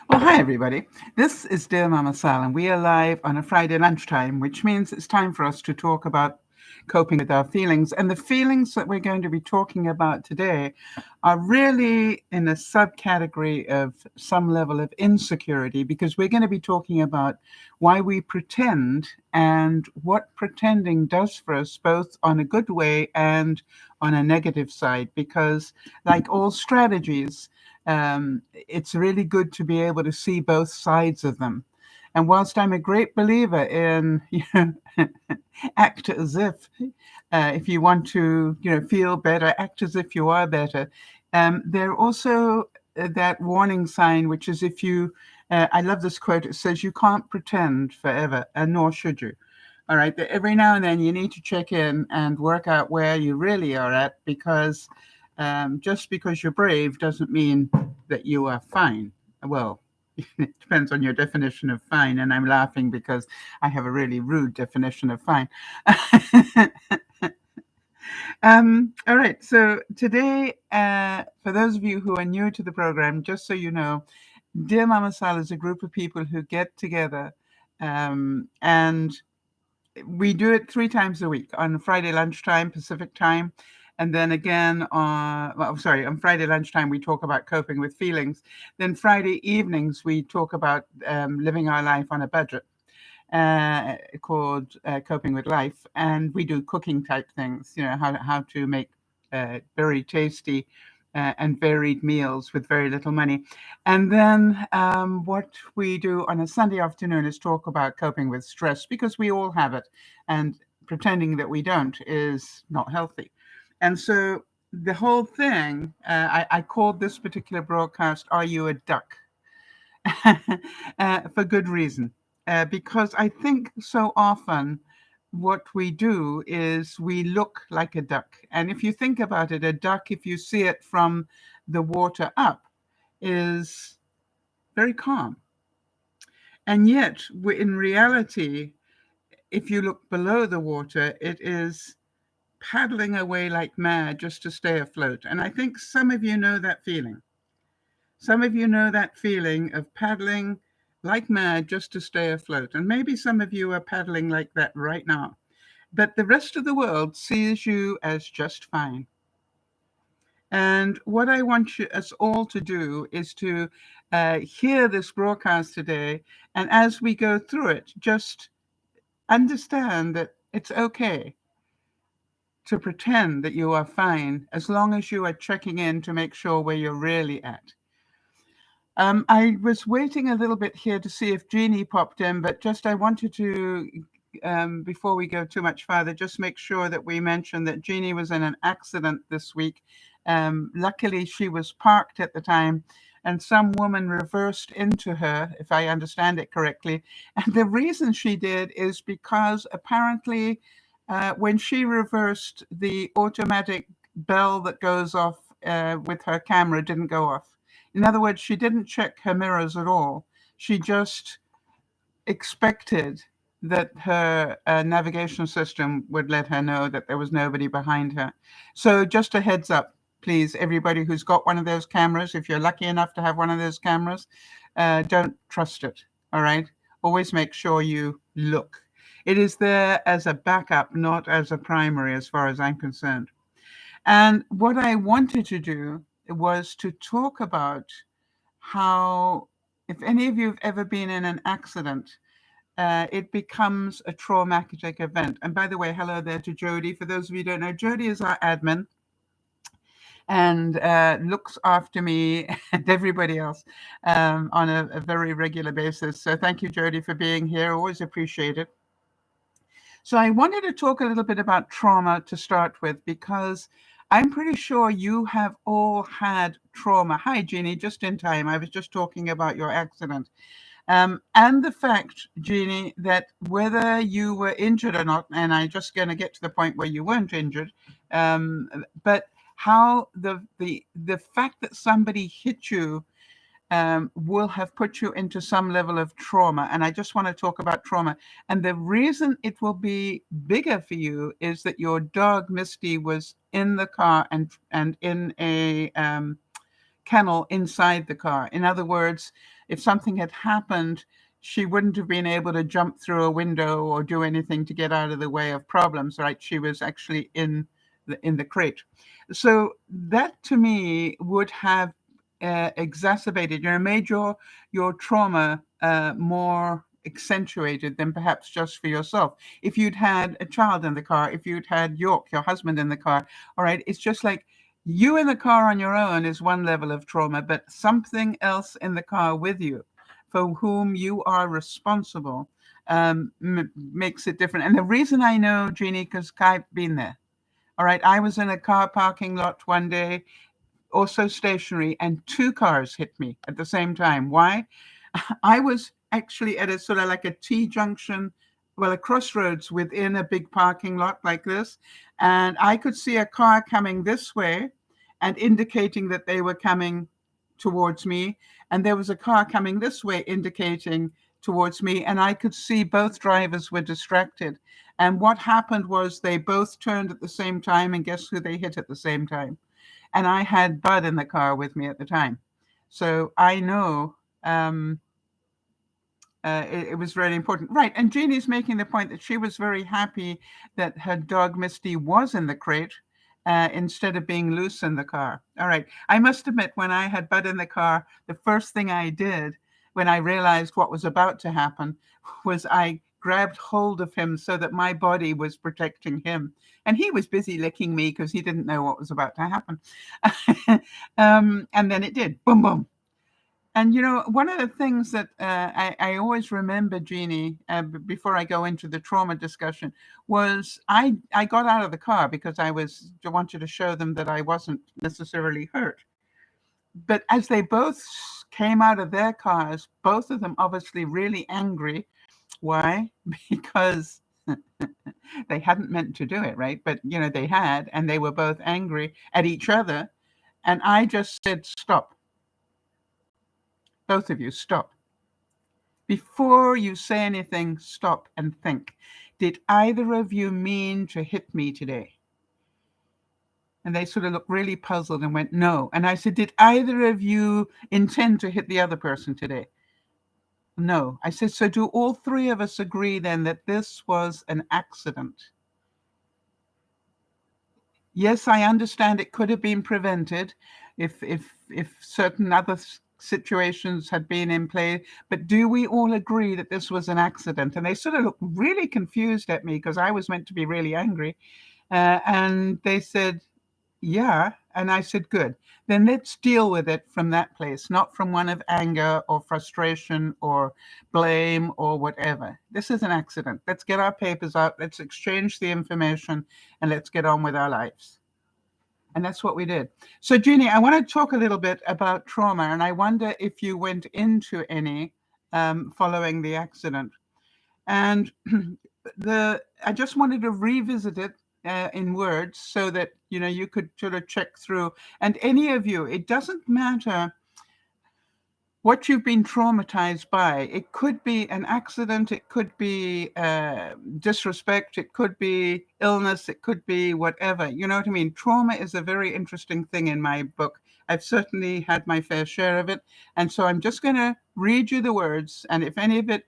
Well, hi, everybody. This is Dear Mama Sal, and we are live on a Friday lunchtime, which means it's time for us to talk about coping with our feelings. And the feelings that we're going to be talking about today are really in a subcategory of some level of insecurity, because we're going to be talking about why we pretend and what pretending does for us, both on a good way and on a negative side. Because, like all strategies, it's really good to be able to see both sides of them. And whilst I'm a great believer in, act as if you want to, feel better, act as if you are better. There also that warning sign, which is if you, I love this quote. It says, "You can't pretend forever, and nor should you." All right. That every now and then you need to check in and work out where you really are at, because just because you're brave doesn't mean that you are fine. Well, it depends on your definition of fine, and I'm laughing because I have a really rude definition of fine. All right, so today, for those of you who are new to the program, just so you know, Dear Mama Sal is a group of people who get together, and we do it 3 times a week: on Friday lunchtime, Pacific time. And then again on Friday lunchtime, we talk about coping with feelings. Then Friday evenings, we talk about living our life on a budget, called Coping with Life. And we do cooking type things, how to make very tasty and varied meals with very little money. And then what we do on a Sunday afternoon is talk about coping with stress, because we all have it. And pretending that we don't is not healthy. And so the whole thing, I called this particular broadcast, "Are You a Duck?" For good reason. Because I think so often what we do is we look like a duck. And if you think about it, a duck, if you see it from the water up, is very calm. And yet, in reality, if you look below the water, it is paddling away like mad just to stay afloat. And I think some of you know that feeling. Some of you know that feeling of paddling like mad just to stay afloat. And maybe some of you are paddling like that right now. But the rest of the world sees you as just fine. And what I want us all to do is to hear this broadcast today. And as we go through it, just understand that it's okay to pretend that you are fine, as long as you are checking in to make sure where you're really at. I was waiting a little bit here to see if Jeannie popped in, but just I wanted to, before we go too much further, just make sure that we mention that Jeannie was in an accident this week. Luckily, she was parked at the time, and some woman reversed into her, if I understand it correctly. And the reason she did is because apparently, when she reversed, the automatic bell that goes off with her camera didn't go off. In other words, she didn't check her mirrors at all. She just expected that her navigation system would let her know that there was nobody behind her. So just a heads up, please, everybody who's got one of those cameras, if you're lucky enough to have one of those cameras, don't trust it, all right? Always make sure you look. It is there as a backup, not as a primary, as far as I'm concerned. And what I wanted to do was to talk about how, if any of you have ever been in an accident, it becomes a traumatic event. And by the way, hello there to Jody. For those of you who don't know, Jody is our admin and looks after me and everybody else on a very regular basis. So thank you, Jody, for being here. Always appreciate it. So I wanted to talk a little bit about trauma to start with, because I'm pretty sure you have all had trauma. Hi, Jeannie, just in time. I was just talking about your accident. And the fact, Jeannie, that whether you were injured or not, and I'm just going to get to the point where you weren't injured, but how the fact that somebody hit you will have put you into some level of trauma. And I just want to talk about trauma. And the reason it will be bigger for you is that your dog, Misty, was in the car and in a kennel inside the car. In other words, if something had happened, she wouldn't have been able to jump through a window or do anything to get out of the way of problems, right? She was actually in the crate. So that to me would have exacerbated, made your trauma more accentuated than perhaps just for yourself. If you'd had a child in the car, if you'd had York, your husband, in the car, all right, it's just like you in the car on your own is one level of trauma, but something else in the car with you for whom you are responsible makes it different. And the reason I know, Jeannie, because I've been there. All right, I was in a car parking lot one day, also stationary, and two cars hit me at the same time. Why? I was actually at a sort of like a T-junction, well, a crossroads within a big parking lot like this, and I could see a car coming this way and indicating that they were coming towards me, and there was a car coming this way indicating towards me, and I could see both drivers were distracted. And what happened was they both turned at the same time, and guess who they hit at the same time? And I had Bud in the car with me at the time. So I know it was really important. Right. And Jeannie's making the point that she was very happy that her dog Misty was in the crate instead of being loose in the car. All right. I must admit, when I had Bud in the car, the first thing I did when I realized what was about to happen was I grabbed hold of him so that my body was protecting him. And he was busy licking me because he didn't know what was about to happen. And then it did. Boom, boom. And, one of the things that I always remember, Jeannie, before I go into the trauma discussion, was I got out of the car because I wanted to show them that I wasn't necessarily hurt. But as they both came out of their cars, both of them obviously really angry. Why? Because they hadn't meant to do it, right? But, they had, and they were both angry at each other. And I just said, stop. Both of you, stop. Before you say anything, stop and think. Did either of you mean to hit me today? And they sort of looked really puzzled and went, no. And I said, did either of you intend to hit the other person today? No. I said, so do all three of us agree then that this was an accident? Yes, I understand it could have been prevented if certain other situations had been in play, but do we all agree that this was an accident? And they sort of looked really confused at me because I was meant to be really angry. And they said, yeah. And I said, good. Then let's deal with it from that place, not from one of anger or frustration or blame or whatever. This is an accident. Let's get our papers out. Let's exchange the information and let's get on with our lives. And that's what we did. So, Jeannie, I want to talk a little bit about trauma, and I wonder if you went into any following the accident. And I just wanted to revisit it in words so that, you could sort of check through. And any of you, it doesn't matter what you've been traumatized by. It could be an accident, it could be disrespect, it could be illness, it could be whatever. You know what I mean? Trauma is a very interesting thing in my book. I've certainly had my fair share of it. And so I'm just going to read you the words, and if any of it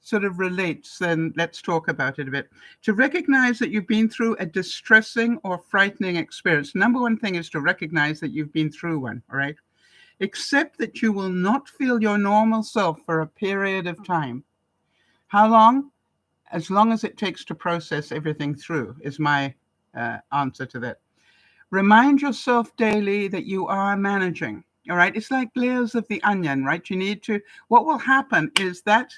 sort of relates, then let's talk about it a bit. To recognize that you've been through a distressing or frightening experience. Number one thing is to recognize that you've been through one, all right? Accept that you will not feel your normal self for a period of time. How long? As long as it takes to process everything through, is my answer to that. Remind yourself daily that you are managing, all right? It's like layers of the onion, right? What will happen is that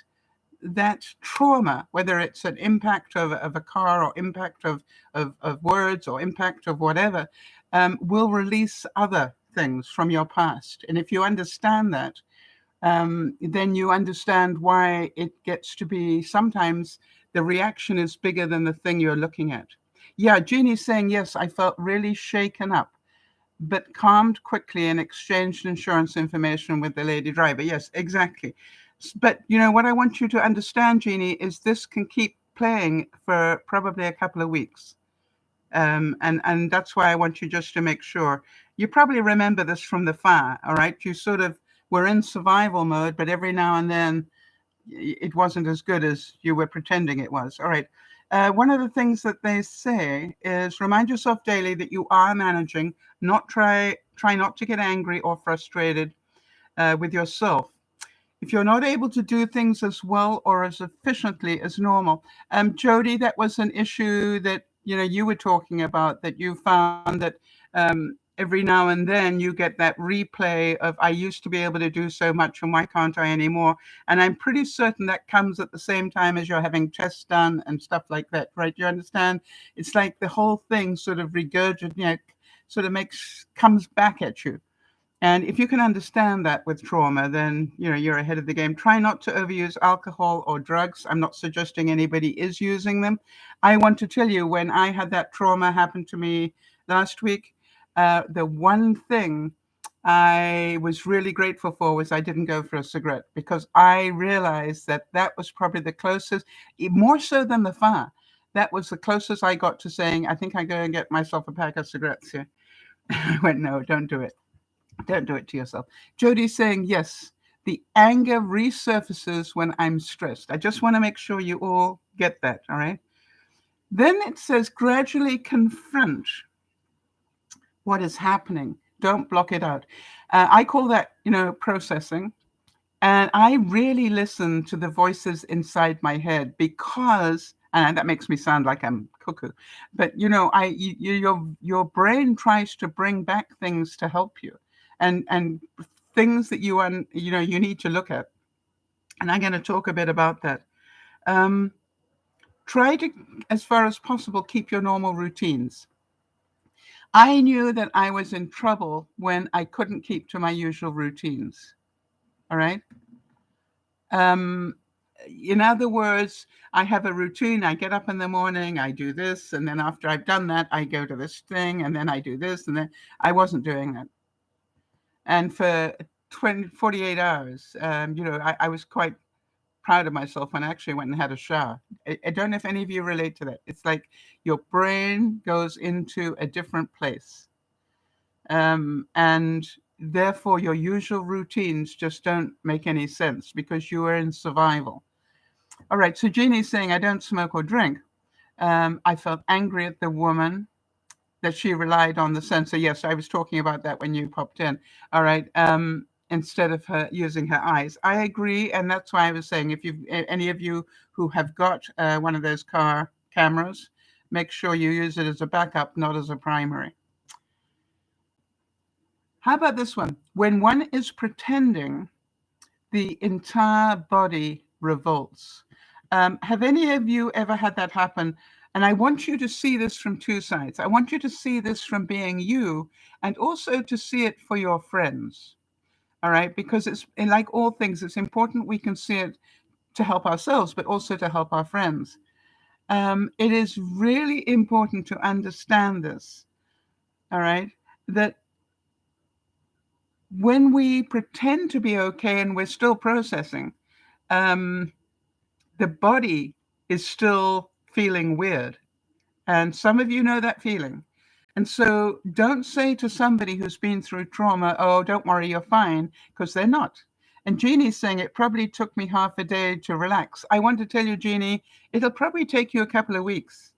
trauma, whether it's an impact of a car or impact of words or impact of whatever, will release other things from your past. And if you understand that, then you understand why it gets to be sometimes the reaction is bigger than the thing you're looking at. Yeah, Jeannie's saying, yes, I felt really shaken up, but calmed quickly and exchanged insurance information with the lady driver. Yes, exactly. But, what I want you to understand, Jeannie, is this can keep playing for probably a couple of weeks. And that's why I want you just to make sure You probably remember this from the fire, all right? You sort of were in survival mode, but every now and then it wasn't as good as you were pretending it was. All right. One of the things that they say is remind yourself daily that you are managing. Not try not to get angry or frustrated with yourself. If you're not able to do things as well or as efficiently as normal, Jody, that was an issue that you were talking about, that you found that every now and then you get that replay of I used to be able to do so much and why can't I anymore? And I'm pretty certain that comes at the same time as you're having tests done and stuff like that, right? You understand? It's like the whole thing sort of regurgitates, sort of comes back at you. And if you can understand that with trauma, then you're ahead of the game. Try not to overuse alcohol or drugs. I'm not suggesting anybody is using them. I want to tell you, when I had that trauma happen to me last week, the one thing I was really grateful for was I didn't go for a cigarette, because I realized that that was probably the closest, more so than the fire. That was the closest I got to saying, I think I'm going to get myself a pack of cigarettes here. I went, no, don't do it. Don't do it to yourself. Jody's saying, yes, the anger resurfaces when I'm stressed. I just want to make sure you all get that, all right? Then it says, gradually confront what is happening. Don't block it out. I call that, processing. And I really listen to the voices inside my head, because, and that makes me sound like I'm cuckoo, but your brain tries to bring back things to help you, and things that you need to look at. And I'm going to talk a bit about that. Try to, as far as possible, keep your normal routines. I knew that I was in trouble when I couldn't keep to my usual routines. All right. In other words, I have a routine. I get up in the morning, I do this, and then after I've done that, I go to this thing, and then I do this, and then I wasn't doing that. And for 48 hours, I was quite proud of myself when I actually went and had a shower. I don't know if any of you relate to that. It's like your brain goes into a different place. And therefore your usual routines just don't make any sense because you are in survival. All right, so Jeannie's saying, I don't smoke or drink. I felt angry at the woman that she relied on the sensor. Yes, I was talking about that when you popped in. All right, instead of her using her eyes. I agree, and that's why I was saying, if you any of you who have got one of those car cameras, make sure you use it as a backup, not as a primary. How about this one? When one is pretending, the entire body revolts. Have any of you ever had that happen? And I want you to see this from two sides. I want you to see this from being you, and also to see it for your friends. All right? Because it's like all things, it's important we can see it to help ourselves, but also to help our friends. It is really important to understand this. All right? That when we pretend to be okay and we're still processing, the body is still feeling weird. And some of you know that feeling. And so don't say to somebody who's been through trauma, oh, don't worry, you're fine, because they're not. And Jeannie's saying it probably took me half a day to relax. I want to tell you, Jeannie, it'll probably take you a couple of weeks,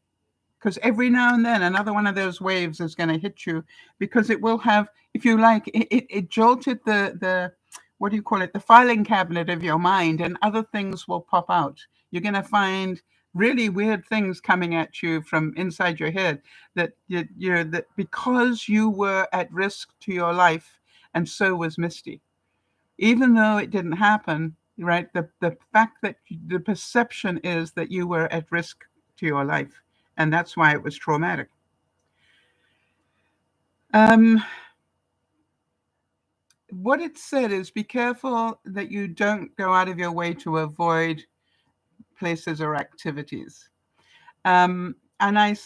because every now and then another one of those waves is going to hit you, because it will have, if you like, it jolted the what do you call it, the filing cabinet of your mind, and other things will pop out. You're going to find really weird things coming at you from inside your head, that that because you were at risk to your life, and so was Misty, even though it didn't happen, right? The fact that the perception is that you were at risk to your life, and that's why it was traumatic. What it said is, be careful that you don't go out of your way to avoid places or activities. And I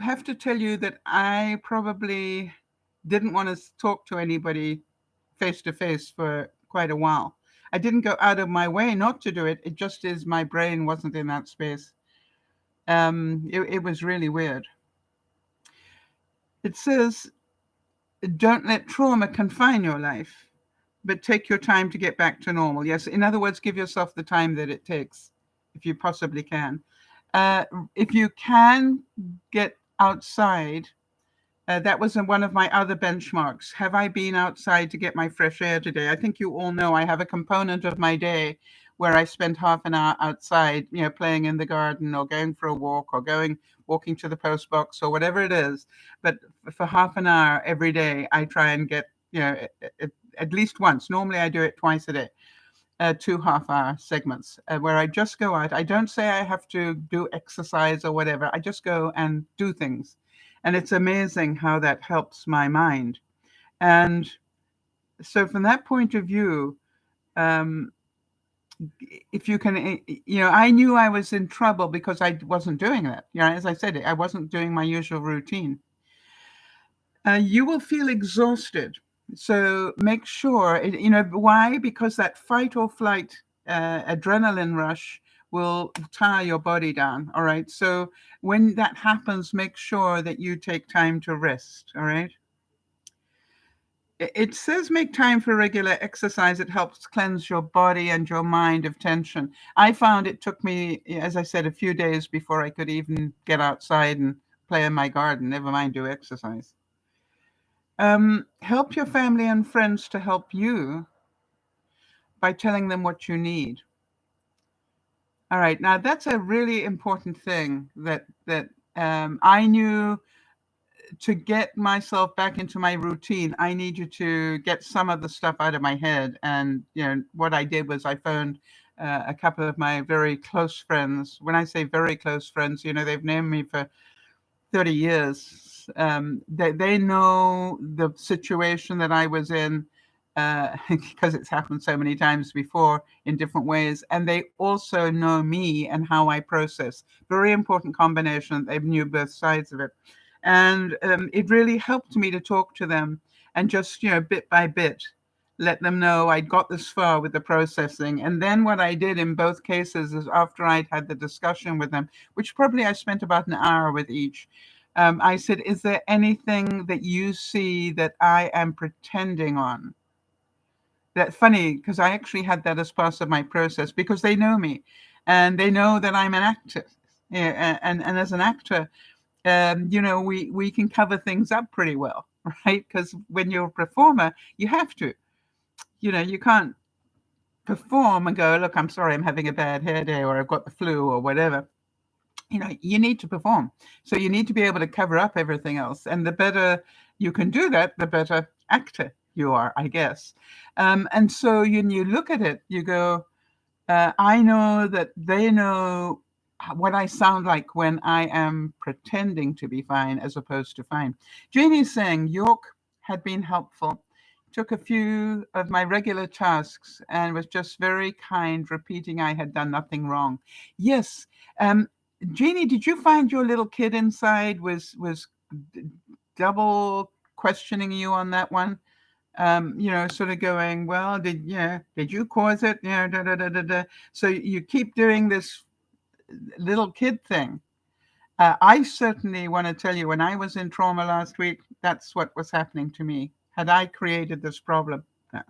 have to tell you that I probably didn't want to talk to anybody face to face for quite a while. I didn't go out of my way not to do it. It just is my brain wasn't in that space. It was really weird. It says, Don't let trauma confine your life, but take your time to get back to normal. Yes, in other words, give yourself the time that it takes, if you possibly can. If you can get outside, that was one of my other benchmarks. Have I been outside to get my fresh air today? I think you all know I have a component of my day where I spend half an hour outside, playing in the garden or going for a walk or walking to the post box or whatever it is. But for half an hour every day, I try and get, at least once. Normally I do it twice a day. 2 half-hour segments where I just go out. I don't say I have to do exercise or whatever. I just go and do things. And it's amazing how that helps my mind. And so from that point of view, um, if you can, I knew I was in trouble because I wasn't doing that. As I said, I wasn't doing my usual routine. You will feel exhausted. So make sure, why? Because that fight or flight adrenaline rush will tire your body down. All right. So when that happens, make sure that you take time to rest. All right. It says make time for regular exercise. It helps cleanse your body and your mind of tension. I found it took me, as I said, a few days before I could even get outside and play in my garden, never mind do exercise. Help your family and friends to help you by telling them what you need. All right, now that's a really important thing that I knew. To get myself back into my routine, I needed to get some of the stuff out of my head. And what I did was I phoned a couple of my very close friends. When I say very close friends, they've known me for 30 years. They know the situation that I was in because it's happened so many times before in different ways. And they also know me and how I process. Very important combination. They knew both sides of it. And it really helped me to talk to them and just, bit by bit, let them know I'd got this far with the processing. And then what I did in both cases is after I'd had the discussion with them, which probably I spent about an hour with each, I said, is there anything that you see that I am pretending on? That's funny because I actually had that as part of my process because they know me and they know that I'm an actor. Yeah, and as an actor, we can cover things up pretty well, right? Because when you're a performer, you have to. You can't perform and go, look, I'm sorry, I'm having a bad hair day or I've got the flu or whatever. You need to perform. So you need to be able to cover up everything else. And the better you can do that, the better actor you are, I guess. And so when you look at it, you go, I know that they know what I sound like when I am pretending to be fine as opposed to fine. Janie's saying York had been helpful, took a few of my regular tasks and was just very kind, repeating I had done nothing wrong. Yes. Jeannie, did you find your little kid inside was double questioning you on that one? Sort of going, well, did you cause it? Da, da, da, da, da. So you keep doing this little kid thing. I certainly want to tell you, when I was in trauma last week, that's what was happening to me. Had I created this problem? No.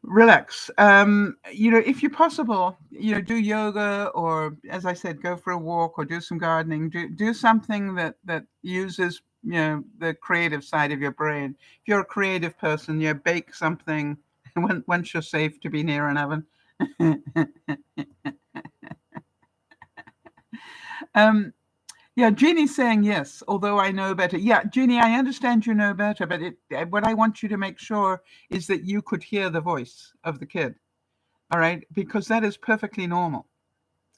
Relax. If you're possible, do yoga or, as I said, go for a walk or do some gardening. Do something that uses, the creative side of your brain. If you're a creative person, bake something once you're safe to be near an oven. Jeannie's saying yes, although I know better. Yeah, Jeannie, I understand you know better, but what I want you to make sure is that you could hear the voice of the kid, all right? Because that is perfectly normal,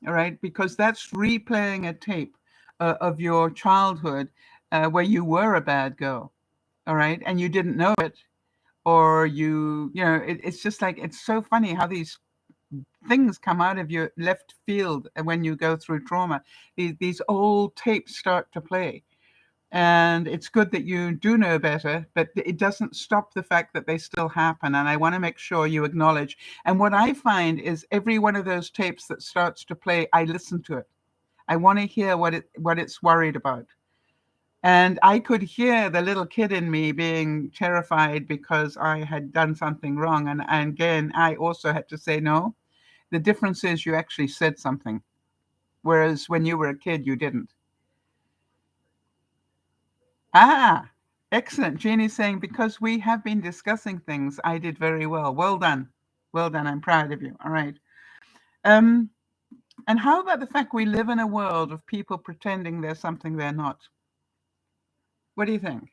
all right? Because that's replaying a tape of your childhood where you were a bad girl, all right? And you didn't know it, or it's just like, it's so funny how these things come out of your left field when you go through trauma. These old tapes start to play. And it's good that you do know better, but it doesn't stop the fact that they still happen. And I want to make sure you acknowledge. And what I find is every one of those tapes that starts to play, I listen to it. I want to hear what it's worried about. And I could hear the little kid in me being terrified because I had done something wrong. And again, I also had to say, no, the difference is you actually said something, whereas when you were a kid, you didn't. Ah, excellent. Jeannie's saying, because we have been discussing things, I did very well. Well done. Well done. I'm proud of you. All right. Um, and how about the fact we live in a world of people pretending they're something they're not? What do you think?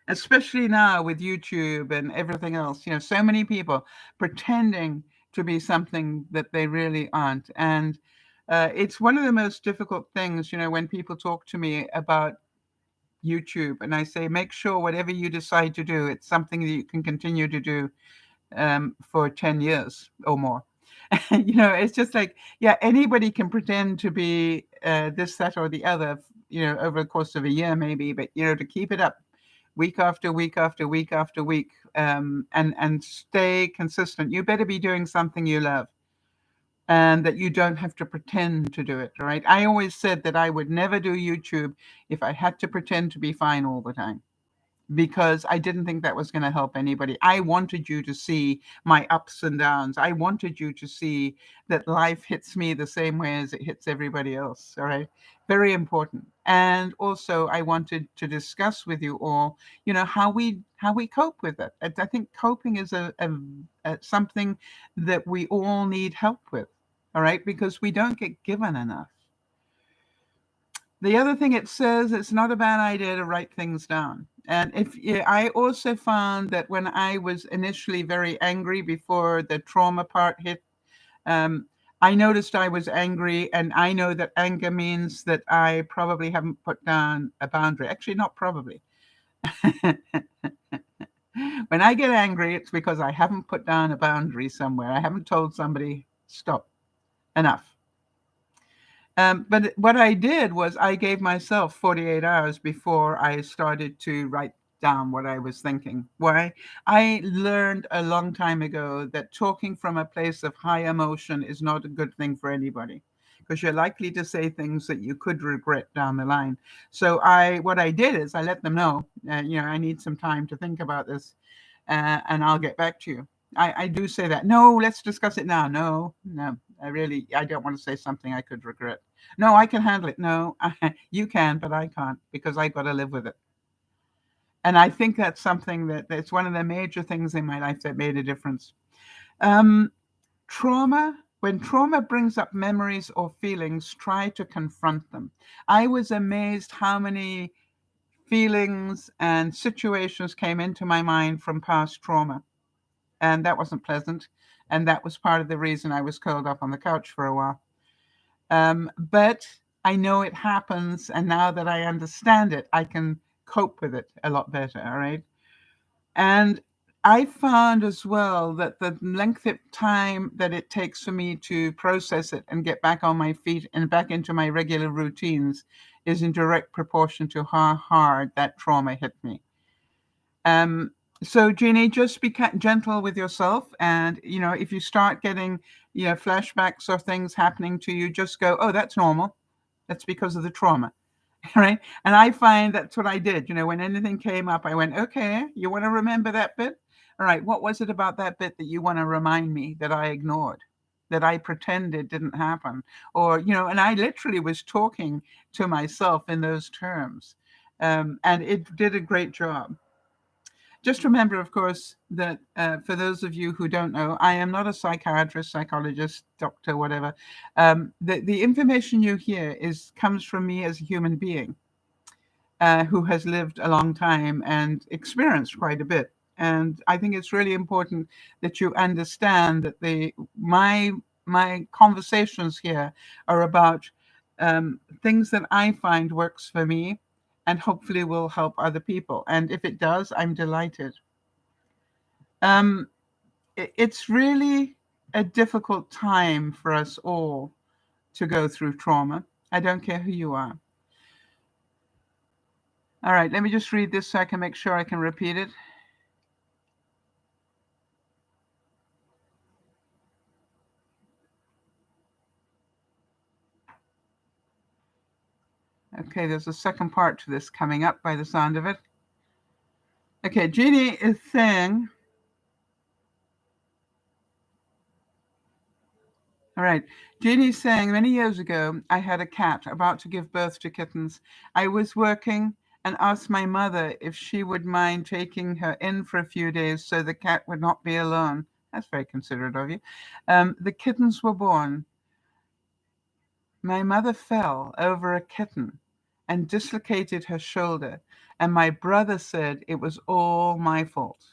Especially now with YouTube and everything else, so many people pretending to be something that they really aren't. And it's one of the most difficult things, when people talk to me about YouTube, and I say, make sure whatever you decide to do, it's something that you can continue to do for 10 years or more. It's just like, yeah, anybody can pretend to be this, that, or the other, over the course of a year, maybe, but, to keep it up week after week after week after week, and stay consistent. You better be doing something you love, and that you don't have to pretend to do it, right? I always said that I would never do YouTube if I had to pretend to be fine all the time, because I didn't think that was going to help anybody. I wanted you to see my ups and downs. I wanted you to see that life hits me the same way as it hits everybody else. All right. Very important. And also I wanted to discuss with you all, how we cope with it. I think coping is a something that we all need help with. All right. Because we don't get given enough. The other thing it says, it's not a bad idea to write things down. And I also found that when I was initially very angry before the trauma part hit, um, I noticed I was angry, and I know that anger means that I probably haven't put down a boundary. Actually, not probably. When I get angry, it's because I haven't put down a boundary somewhere. I haven't told somebody, stop, enough. But what I did was I gave myself 48 hours before I started to write down what I was thinking. Why? I learned a long time ago that talking from a place of high emotion is not a good thing for anybody, because you're likely to say things that you could regret down the line. So what I did is I let them know, I need some time to think about this, and I'll get back to you. I do say that. No, let's discuss it now. No, no, I don't want to say something I could regret. No, I can handle it. No, you can, but I can't, because I got to live with it. And I think that's something that's one of the major things in my life that made a difference. Um, when trauma brings up memories or feelings, try to confront them. I was amazed how many feelings and situations came into my mind from past trauma. And that wasn't pleasant. And that was part of the reason I was curled up on the couch for a while. But I know it happens. And now that I understand it, I can cope with it a lot better. All right. And I found as well that the length of time that it takes for me to process it and get back on my feet and back into my regular routines is in direct proportion to how hard that trauma hit me. Um, so Jeannie, just be gentle with yourself. And, if you start getting, flashbacks or things happening to you, just go, oh, that's normal. That's because of the trauma. Right. And I find that's what I did. When anything came up, I went, okay, you want to remember that bit? All right. What was it about that bit that you want to remind me that I ignored, that I pretended didn't happen? Or, and I literally was talking to myself in those terms. And it did a great job. Just remember, of course, that for those of you who don't know, I am not a psychiatrist, psychologist, doctor, whatever. The information you hear comes from me as a human being who has lived a long time and experienced quite a bit. And I think it's really important that you understand that my conversations here are about things that I find works for me and hopefully will help other people. And if it does, I'm delighted. Um, it's really a difficult time for us all to go through trauma. I don't care who you are. All right, let me just read this so I can make sure I can repeat it. Okay, there's a second part to this coming up by the sound of it. Okay, Jeannie is saying, all right, Jeannie's saying, many years ago, I had a cat about to give birth to kittens. I was working and asked my mother if she would mind taking her in for a few days so the cat would not be alone. That's very considerate of you. The kittens were born. My mother fell over a kitten and dislocated her shoulder, and my brother said it was all my fault.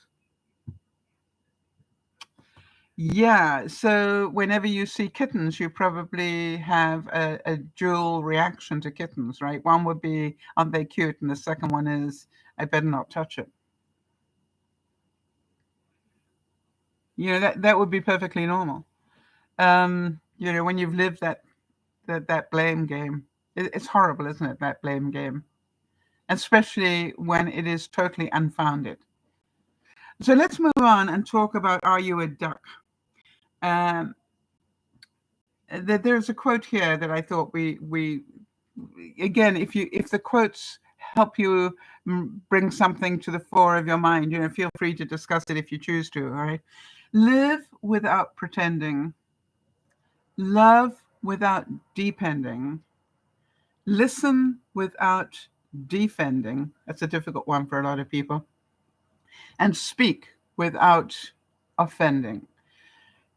Yeah, so whenever you see kittens, you probably have a dual reaction to kittens, right? One would be, aren't they cute? And the second one is, I better not touch it. That would be perfectly normal. When you've lived that blame game, it's horrible, isn't it? That blame game, especially when it is totally unfounded. So let's move on and talk about, are you a duck? Um, there's a quote here that I thought we again, if the quotes help you bring something to the fore of your mind, feel free to discuss it if you choose to. All right, live without pretending, love without depending, listen without defending. That's a difficult one for a lot of people. And speak without offending.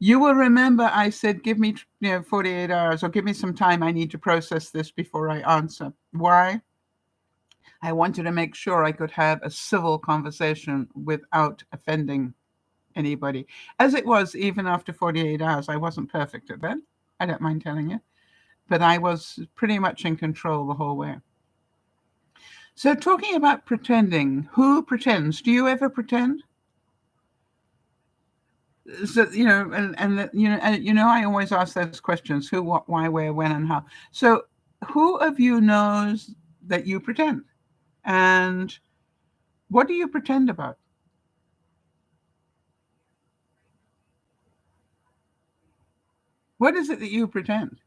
You will remember I said, give me 48 hours, or give me some time. I need to process this before I answer. Why? I wanted to make sure I could have a civil conversation without offending anybody. As it was, even after 48 hours, I wasn't perfect at that. I don't mind telling you. But I was pretty much in control the whole way. So talking about pretending, who pretends? Do you ever pretend? So I always ask those questions: who, what, why, where, when, and how. So who of you knows that you pretend, and what do you pretend about? What is it that you pretend?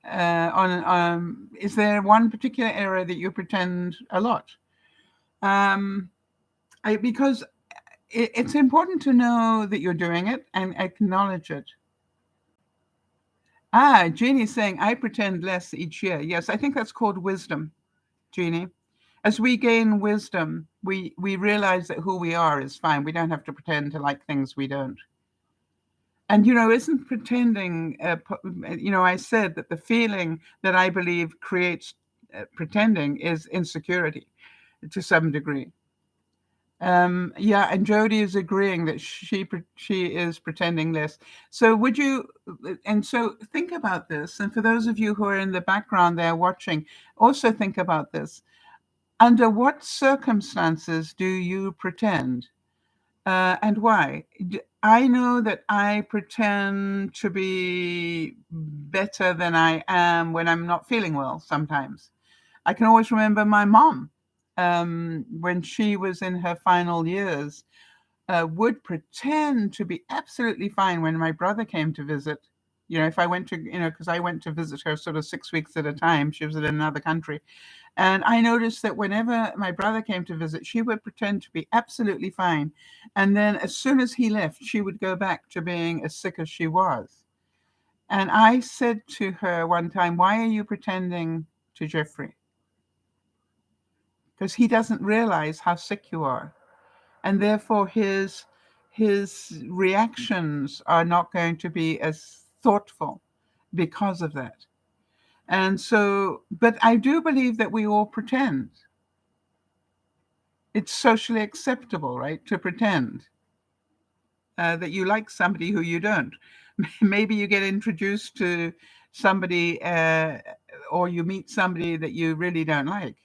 Is there one particular area that you pretend a lot? Because it's important to know that you're doing it and acknowledge it. Jeannie's saying, I pretend less each year. Yes, I think that's called wisdom, Jeannie. As we gain wisdom, we realize that who we are is fine. We don't have to pretend to like things we don't. And, isn't pretending, I said that the feeling that I believe creates pretending is insecurity to some degree. And Jody is agreeing that she is pretending less. So so think about this. And for those of you who are in the background there watching, also think about this. Under what circumstances do you pretend? And why? I know that I pretend to be better than I am when I'm not feeling well sometimes. I can always remember my mom, when she was in her final years, would pretend to be absolutely fine when my brother came to visit. If I went to, because I went to visit her sort of 6 weeks at a time, she was in another country. And I noticed that whenever my brother came to visit, she would pretend to be absolutely fine. And then as soon as he left, she would go back to being as sick as she was. And I said to her one time, why are you pretending to Jeffrey? Because he doesn't realize how sick you are. And therefore his reactions are not going to be as thoughtful because of that. And so, but I do believe that we all pretend. It's socially acceptable, right, to pretend that you like somebody who you don't. Maybe you get introduced to somebody, or you meet somebody that you really don't like,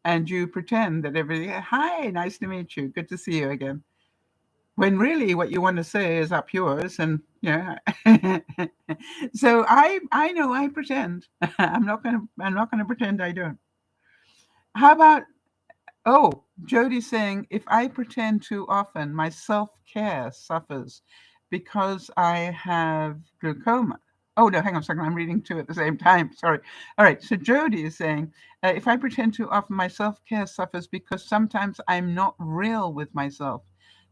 and you pretend that everything, hi, nice to meet you, good to see you again. When really what you want to say is up yours, and so I know I pretend. I'm not gonna pretend I don't. How about, oh, Jody's saying, if I pretend too often, my self-care suffers because I have glaucoma. Oh, no, hang on a second. I'm reading two at the same time. Sorry. All right. So Jody is saying, if I pretend too often, my self-care suffers because sometimes I'm not real with myself,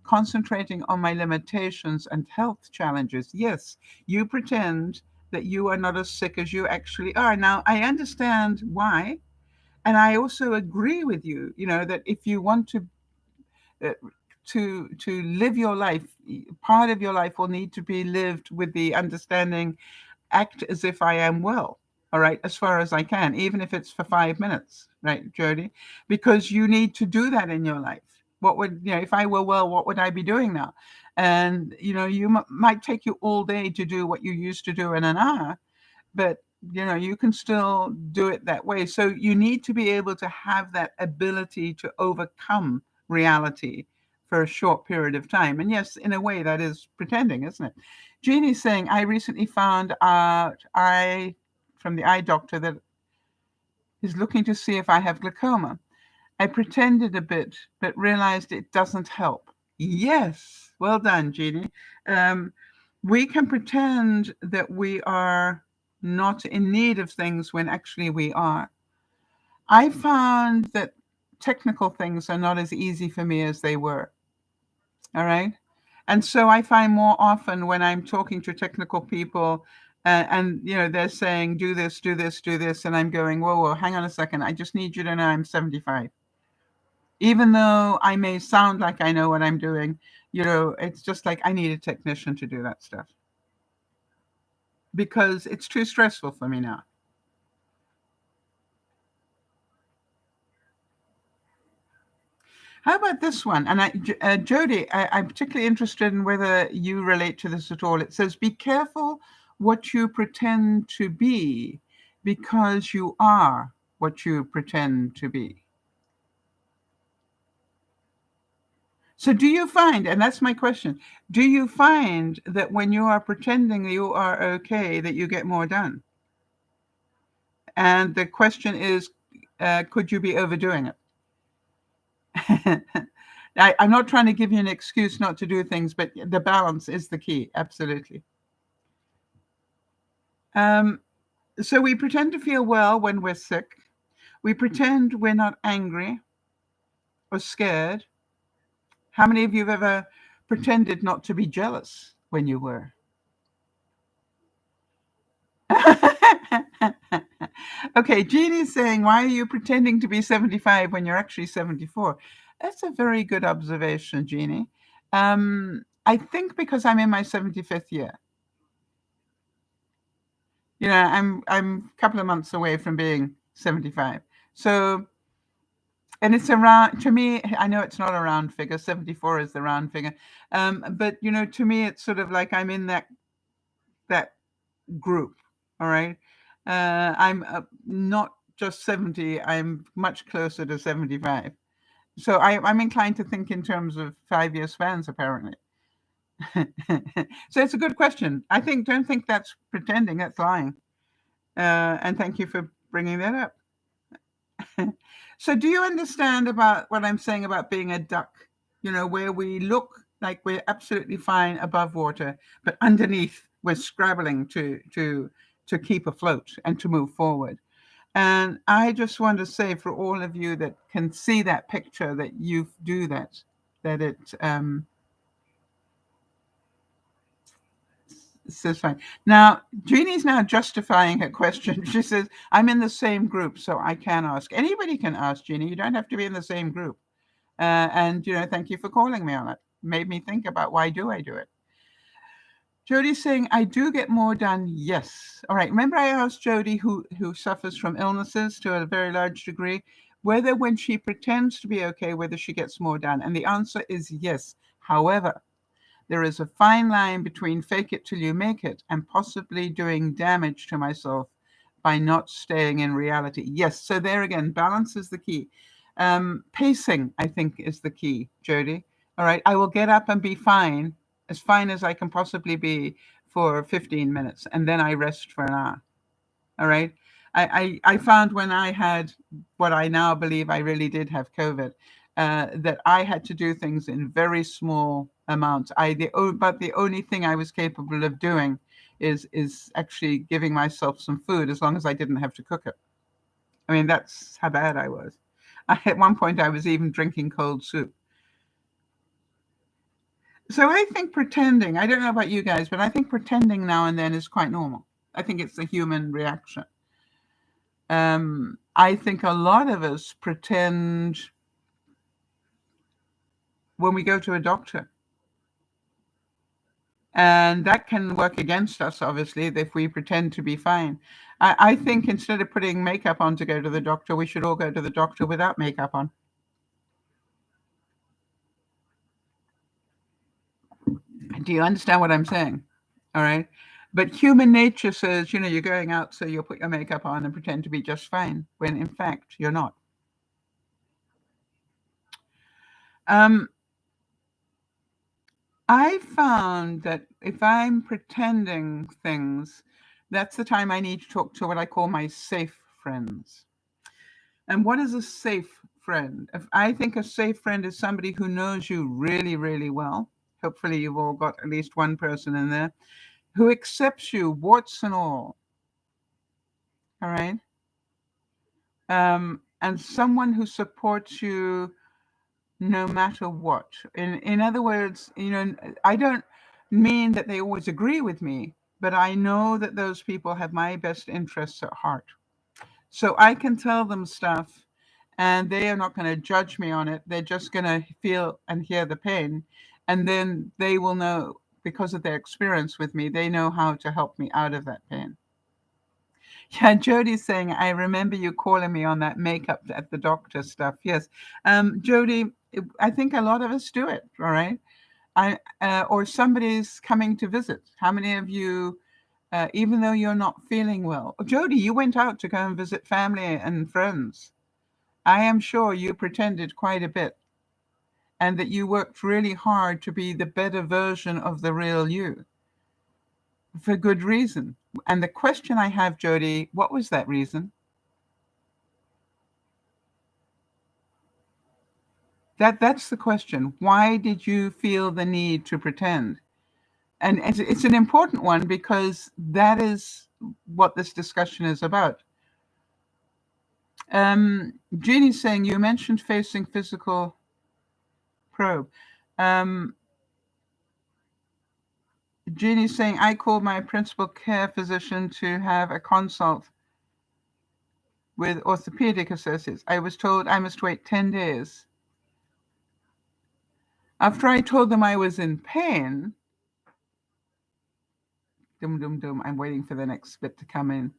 concentrating on my limitations and health challenges. Yes, you pretend that you are not as sick as you actually are. Now, I understand why. And I also agree with you, that if you want uh, to live your life, part of your life will need to be lived with the understanding, act as if I am well, all right, as far as I can, even if it's for 5 minutes, right, Jody? Because you need to do that in your life. What would, if I were well, what would I be doing now? And, you might take you all day to do what you used to do in an hour, but you can still do it that way. So you need to be able to have that ability to overcome reality for a short period of time. And yes, in a way that is pretending, isn't it? Jeannie's saying, I recently found out from the eye doctor that is looking to see if I have glaucoma. I pretended a bit, but realized it doesn't help. Yes, well done, Jeannie. Um, we can pretend that we are not in need of things when actually we are. I found that technical things are not as easy for me as they were. All right. And so I find more often when I'm talking to technical people and they're saying, do this, do this, do this. And I'm going, whoa, whoa, hang on a second. I just need you to know I'm 75. Even though I may sound like I know what I'm doing, it's just like I need a technician to do that stuff because it's too stressful for me now. How about this one? And Jody, I'm particularly interested in whether you relate to this at all. It says, be careful what you pretend to be because you are what you pretend to be. So do you find, and that's my question, do you find that when you are pretending you are okay, that you get more done? And the question is, could you be overdoing it? I'm not trying to give you an excuse not to do things, but the balance is the key. Absolutely. Um, so we pretend to feel well when we're sick. We pretend we're not angry or scared. How many of you have ever pretended not to be jealous when you were? Okay, Jeannie's saying, why are you pretending to be 75 when you're actually 74? That's a very good observation, Jeannie. I think because I'm in my 75th year. I'm a couple of months away from being 75. So, and it's around, to me, I know it's not a round figure, 74 is the round figure. But to me, it's sort of like I'm in that group. All right. I'm not just 70, I'm much closer to 75. So I'm inclined to think in terms of 5-year spans, apparently. So it's a good question. Don't think that's pretending, that's lying. And thank you for bringing that up. So do you understand about what I'm saying about being a duck? Where we look like we're absolutely fine above water, but underneath we're scrabbling to keep afloat and to move forward. And I just want to say for all of you that can see that picture that you do that it says fine. Now, Jeannie's now justifying her question. She says, I'm in the same group, so I can ask. Anybody can ask, Jeannie. You don't have to be in the same group. And thank you for calling me on it. Made me think about why do I do it. Jody's saying, I do get more done. Yes. All right. Remember I asked Jody, who suffers from illnesses to a very large degree, whether when she pretends to be okay, whether she gets more done. And the answer is yes. However, there is a fine line between fake it till you make it and possibly doing damage to myself by not staying in reality. Yes. So there again, balance is the key. Pacing, I think, is the key, Jody. All right. I will get up and be fine as I can possibly be for 15 minutes, and then I rest for an hour. All right. I found when I had what I now believe I really did have COVID, that I had to do things in very small amounts. But the only thing I was capable of doing is actually giving myself some food as long as I didn't have to cook it. I mean, that's how bad I was. At one point, I was even drinking cold soup. So I think pretending, I don't know about you guys, but I think pretending now and then is quite normal. I think it's a human reaction. I think a lot of us pretend when we go to a doctor. And that can work against us, obviously, if we pretend to be fine. I think instead of putting makeup on to go to the doctor, we should all go to the doctor without makeup on. Do you understand what I'm saying? All right. But human nature says, you're going out, so you'll put your makeup on and pretend to be just fine, when in fact you're not. I found that if I'm pretending things, that's the time I need to talk to what I call my safe friends. And what is a safe friend? If I think a safe friend is somebody who knows you really, really well. Hopefully you've all got at least one person in there who accepts you, warts and all. All right. And someone who supports you no matter what. In other words, I don't mean that they always agree with me, but I know that those people have my best interests at heart. So I can tell them stuff and they are not going to judge me on it. They're just going to feel and hear the pain. And then they will know, because of their experience with me, they know how to help me out of that pain. Yeah, Jody's saying, I remember you calling me on that makeup at the doctor stuff. Yes. Jody, I think a lot of us do it, all right? Or somebody's coming to visit. How many of you, even though you're not feeling well? Jody, you went out to go and visit family and friends. I am sure you pretended quite a bit and that you worked really hard to be the better version of the real you for good reason. And the question I have, Jody, what was that reason? That's the question. Why did you feel the need to pretend? And it's an important one because that is what this discussion is about. Jeannie's saying you mentioned facing physical probe. Jeannie's saying I called my principal care physician to have a consult with orthopedic associates. I was told I must wait 10 days. After I told them I was in pain, I'm waiting for the next bit to come in.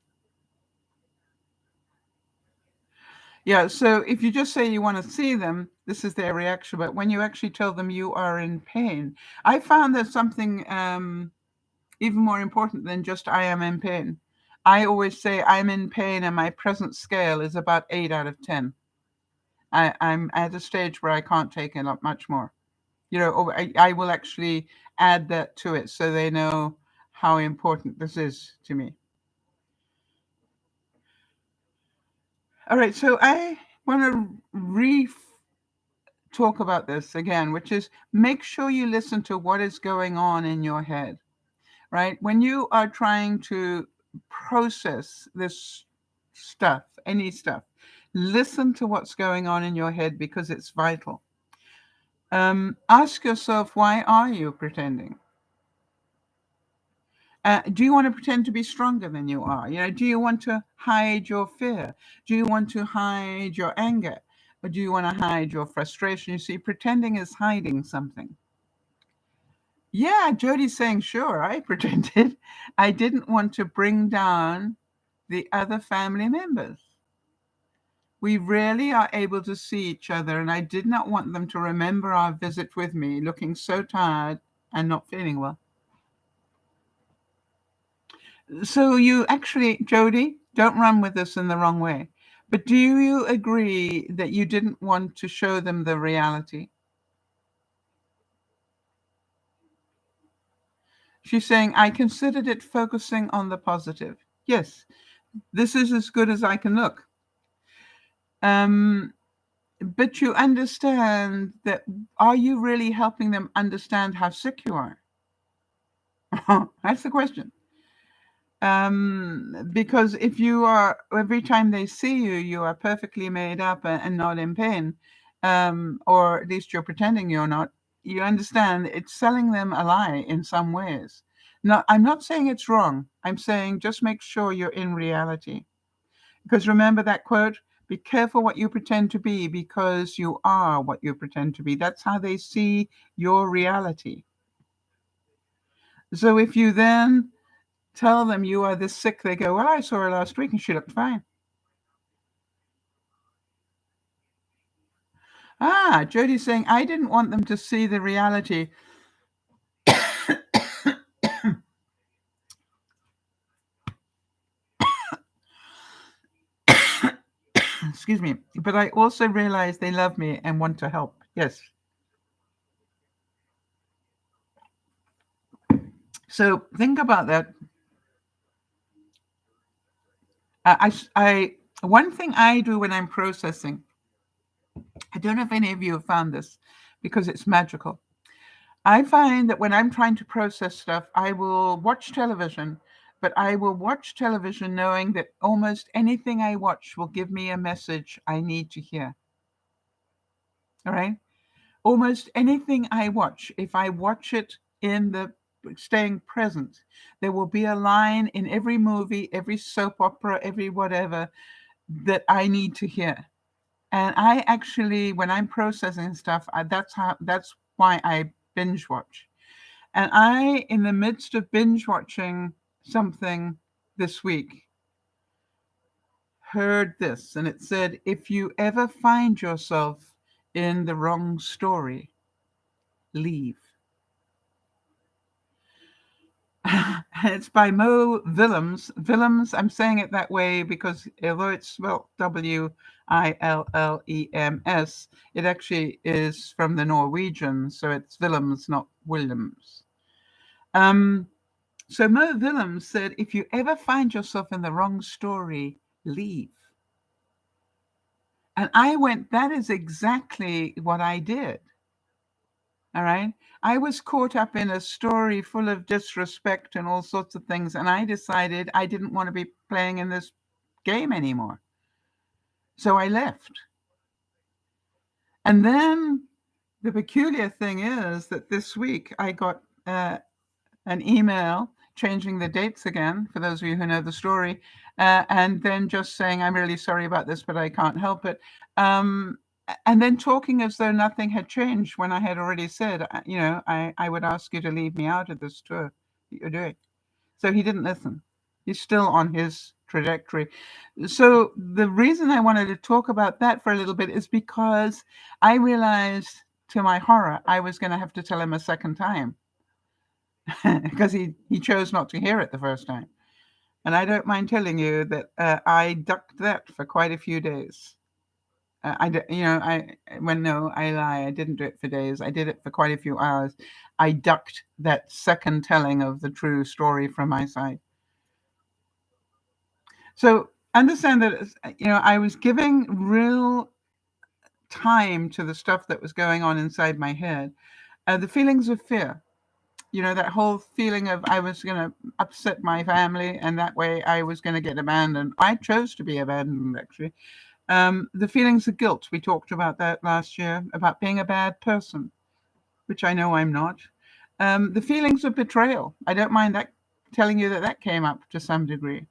Yeah, so if you just say you want to see them, this is their reaction. But when you actually tell them you are in pain, I found there's something even more important than just I am in pain. I always say I'm in pain and my present scale is about 8 out of 10. I'm at a stage where I can't take it up much more. Or I will actually add that to it so they know how important this is to me. All right, so I want to talk about this again, which is make sure you listen to what is going on in your head, right? When you are trying to process this stuff, any stuff, listen to what's going on in your head because it's vital. Ask yourself, why are you pretending? Do you want to pretend to be stronger than you are? Do you want to hide your fear? Do you want to hide your anger? Or do you want to hide your frustration? You see, pretending is hiding something. Yeah, Jody's saying, sure, I pretended. I didn't want to bring down the other family members. We rarely are able to see each other, and I did not want them to remember our visit with me looking so tired and not feeling well. So you actually, Jody, don't run with this in the wrong way. But do you agree that you didn't want to show them the reality? She's saying, I considered it focusing on the positive. Yes, this is as good as I can look. But you understand that, are you really helping them understand how sick you are? That's the question. Because if you are, every time they see you, you are perfectly made up and not in pain, or at least you're pretending you're not, you understand it's selling them a lie in some ways. Now, I'm not saying it's wrong. I'm saying just make sure you're in reality. Because remember that quote, be careful what you pretend to be because you are what you pretend to be. That's how they see your reality. So if you then tell them you are this sick, they go, well, I saw her last week and she looked fine. Jody's saying, I didn't want them to see the reality. Excuse me. But I also realize they love me and want to help. Yes. So think about that. One thing I do when I'm processing, I don't know if any of you have found this because it's magical. I find that when I'm trying to process stuff, I will watch television, but I will watch television knowing that almost anything I watch will give me a message I need to hear. All right? Almost anything I watch, if I watch it in the staying present, there will be a line in every movie, every soap opera, every whatever that I need to hear. And I actually, when I'm processing stuff, that's why I binge watch. And I, in the midst of binge watching something this week, heard this, and it said, if you ever find yourself in the wrong story, leave. It's by Mo Willems. Willems, I'm saying it that way because although it's spelled Willems, it actually is from the Norwegian, so it's Willems, not Williams. So Mo Willems said, if you ever find yourself in the wrong story, leave. And I went, that is exactly what I did. All right. I was caught up in a story full of disrespect and all sorts of things. And I decided I didn't want to be playing in this game anymore. So I left. And then the peculiar thing is that this week I got an email changing the dates again, for those of you who know the story, and then just saying, I'm really sorry about this, but I can't help it. And then talking as though nothing had changed when I had already said, I would ask you to leave me out of this tour that you're doing. So he didn't listen. He's still on his trajectory. So the reason I wanted to talk about that for a little bit is because I realized, to my horror, I was going to have to tell him a second time because he chose not to hear it the first time. And I don't mind telling you that I ducked that for quite a few days. I lie. I didn't do it for days. I did it for quite a few hours. I ducked that second telling of the true story from my side. So understand that, I was giving real time to the stuff that was going on inside my head. The feelings of fear, that whole feeling of I was going to upset my family and that way I was going to get abandoned. I chose to be abandoned, actually. The feelings of guilt, we talked about that last year, about being a bad person, which I know I'm not. The feelings of betrayal, I don't mind that telling you that came up to some degree.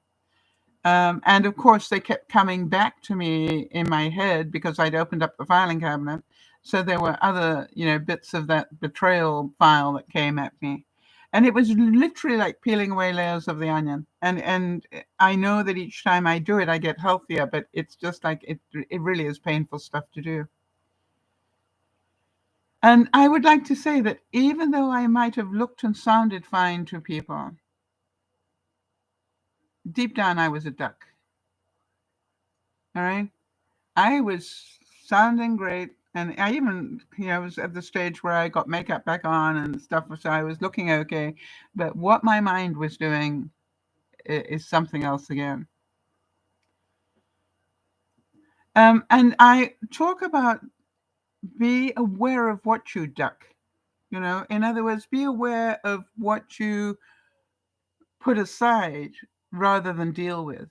And of course, they kept coming back to me in my head because I'd opened up the filing cabinet. So there were other, bits of that betrayal file that came at me. And it was literally like peeling away layers of the onion. And I know that each time I do it, I get healthier, but it's just like it really is painful stuff to do. And I would like to say that even though I might have looked and sounded fine to people, deep down I was a duck. All right. I was sounding great. And I even, was at the stage where I got makeup back on and stuff. So I was looking okay. But what my mind was doing is something else again. And I talk about be aware of what you duck. In other words, be aware of what you put aside rather than deal with.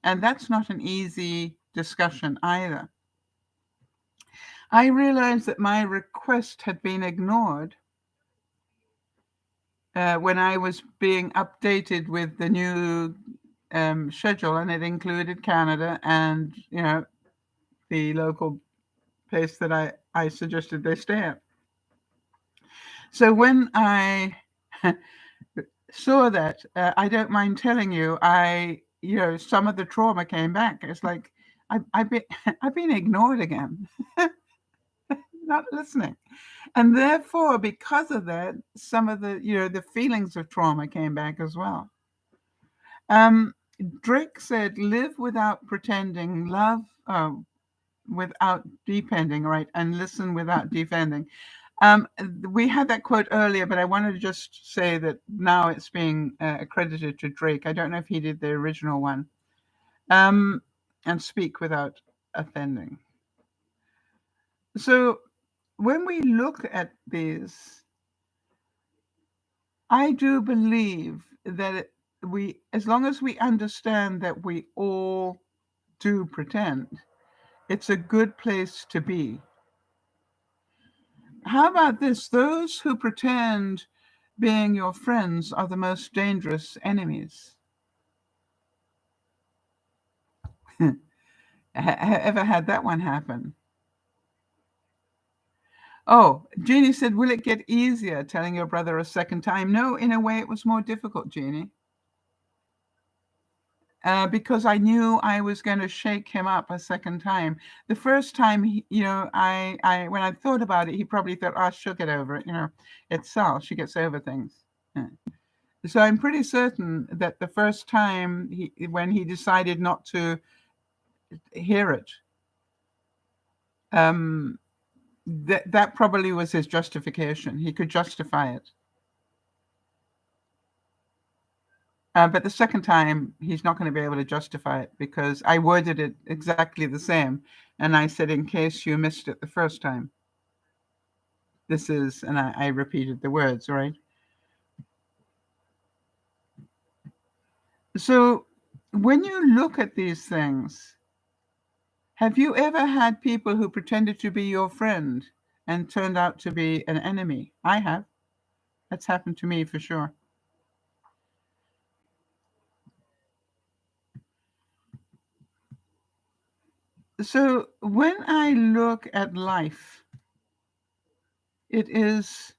And that's not an easy discussion either. I realized that my request had been ignored when I was being updated with the new schedule, and it included Canada and, the local place that I suggested they stay at. So when I saw that, I don't mind telling you, some of the trauma came back. It's like I've been I've been ignored again, not listening, and therefore, because of that, some of the feelings of trauma came back as well. Um, Drake said, "Live without pretending, love without depending, right, and listen without defending." We had that quote earlier, but I wanted to just say that now it's being accredited to Drake. I don't know if he did the original one. And speak without offending. So when we look at these, I do believe that as long as we understand that we all do pretend, it's a good place to be. How about this? Those who pretend being your friends are the most dangerous enemies. Ever had that one happen? Oh, Jeannie said, will it get easier telling your brother a second time? No, in a way it was more difficult, Jeannie. Because I knew I was going to shake him up a second time. The first time, I when I thought about it, he probably thought, "Oh, she'll get over it." It's Sal; she gets over things. Yeah. So I'm pretty certain that the first time when he decided not to hear it, that probably was his justification. He could justify it. But the second time, he's not going to be able to justify it because I worded it exactly the same. And I said, in case you missed it the first time, this is, and I repeated the words, right? So when you look at these things, have you ever had people who pretended to be your friend and turned out to be an enemy? I have. That's happened to me for sure. So when I look at life, it is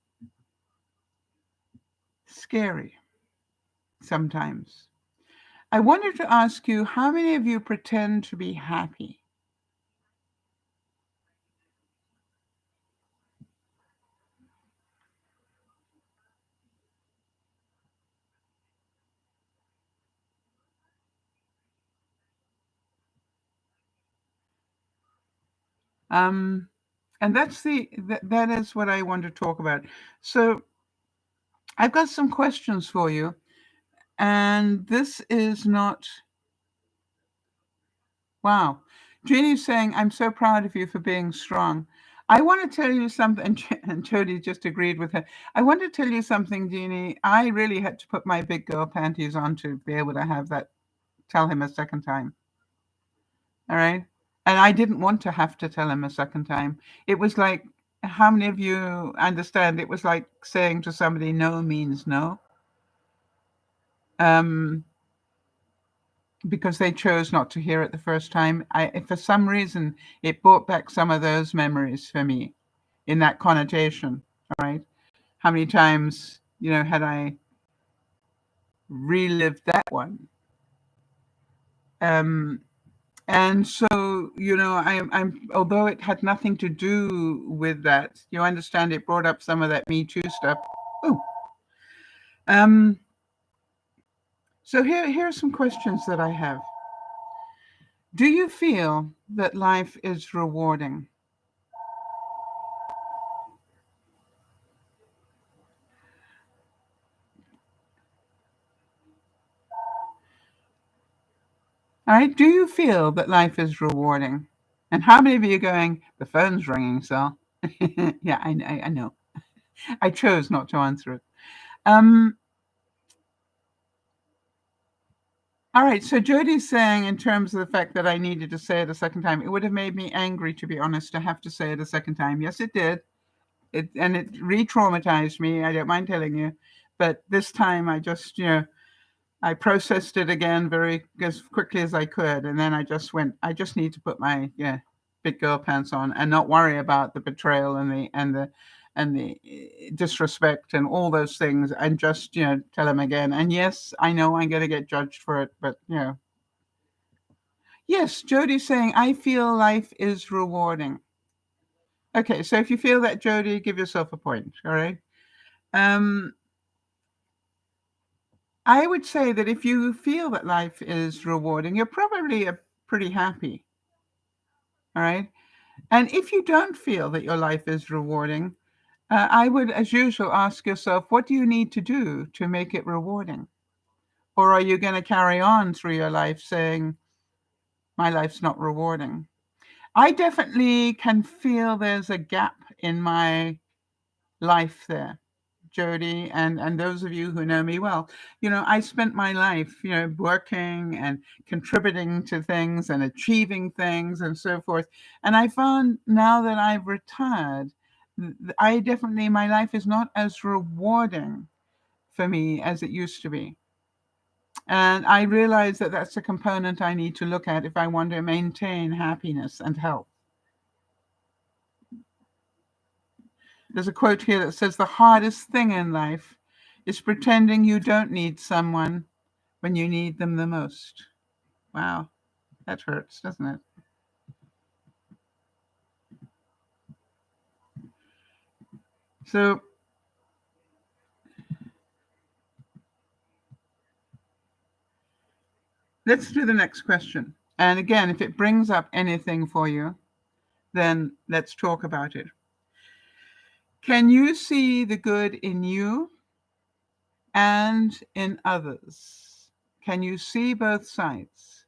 scary sometimes. I wanted to ask you, how many of you pretend to be happy? Um, and that is what I want to talk about. So I've got some questions for you, and this is not wow. Jeannie's saying, "I'm so proud of you for being strong." I want to tell you something, and Jody just agreed with her. I want to tell you something, Jeannie. I really had to put my big girl panties on to be able to have that, tell him a second time. All right. And I didn't want to have to tell him a second time. It was like, how many of you understand? It was like saying to somebody, no means no. Um, because they chose not to hear it the first time. For some reason, it brought back some of those memories for me in that connotation. All right. How many times, had I relived that one? Um, And so, I'm although it had nothing to do with that, you understand, it brought up some of that Me Too stuff. Oh, um, so here are some questions that I have. Do you feel that life is rewarding? All right. Do you feel that life is rewarding? And how many of you are going, the phone's ringing, Sal? Yeah, I know. I chose not to answer it. Um, All right. So Jody's saying, in terms of the fact that I needed to say it a second time, it would have made me angry, to be honest, to have to say it a second time. Yes, it did. It re-traumatized me. I don't mind telling you, but this time I just, I processed it again very as quickly as I could, and then I just went. I just need to put my big girl pants on and not worry about the betrayal and the disrespect and all those things, and just tell him again. And yes, I know I'm going to get judged for it, but yes, Jody's saying I feel life is rewarding. Okay, so if you feel that, Jody, give yourself a point. All right. Um, I would say that if you feel that life is rewarding, you're probably pretty happy. All right. And if you don't feel that your life is rewarding, I would, as usual, ask yourself, what do you need to do to make it rewarding? Or are you going to carry on through your life saying, my life's not rewarding? I definitely can feel there's a gap in my life there, Jody, and those of you who know me well. I spent my life, working and contributing to things and achieving things and so forth. And I found now that I've retired, my life is not as rewarding for me as it used to be. And I realize that that's a component I need to look at if I want to maintain happiness and health. There's a quote here that says, the hardest thing in life is pretending you don't need someone when you need them the most. Wow, that hurts, doesn't it? So let's do the next question. And again, if it brings up anything for you, then let's talk about it. Can you see the good in you and in others? Can you see both sides?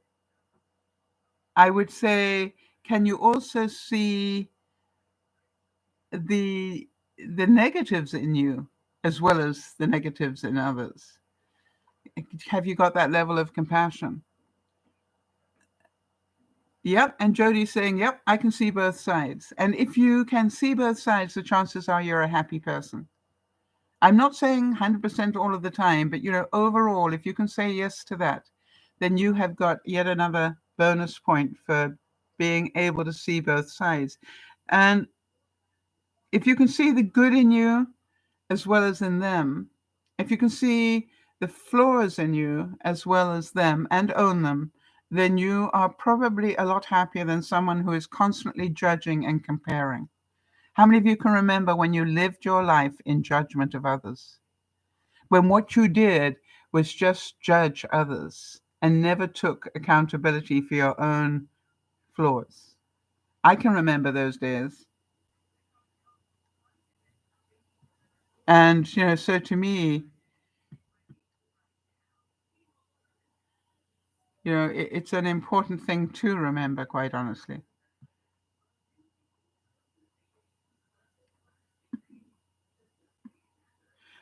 I would say, can you also see the the negatives in you as well as the negatives in others? Have you got that level of compassion? Yep. And Jody's saying, yep, I can see both sides. And if you can see both sides, the chances are you're a happy person. I'm not saying 100% all of the time, but overall, if you can say yes to that, then you have got yet another bonus point for being able to see both sides. And if you can see the good in you as well as in them, if you can see the flaws in you as well as them and own them, then you are probably a lot happier than someone who is constantly judging and comparing. How many of you can remember when you lived your life in judgment of others? When what you did was just judge others and never took accountability for your own flaws. I can remember those days. And, so to me, it's an important thing to remember, quite honestly.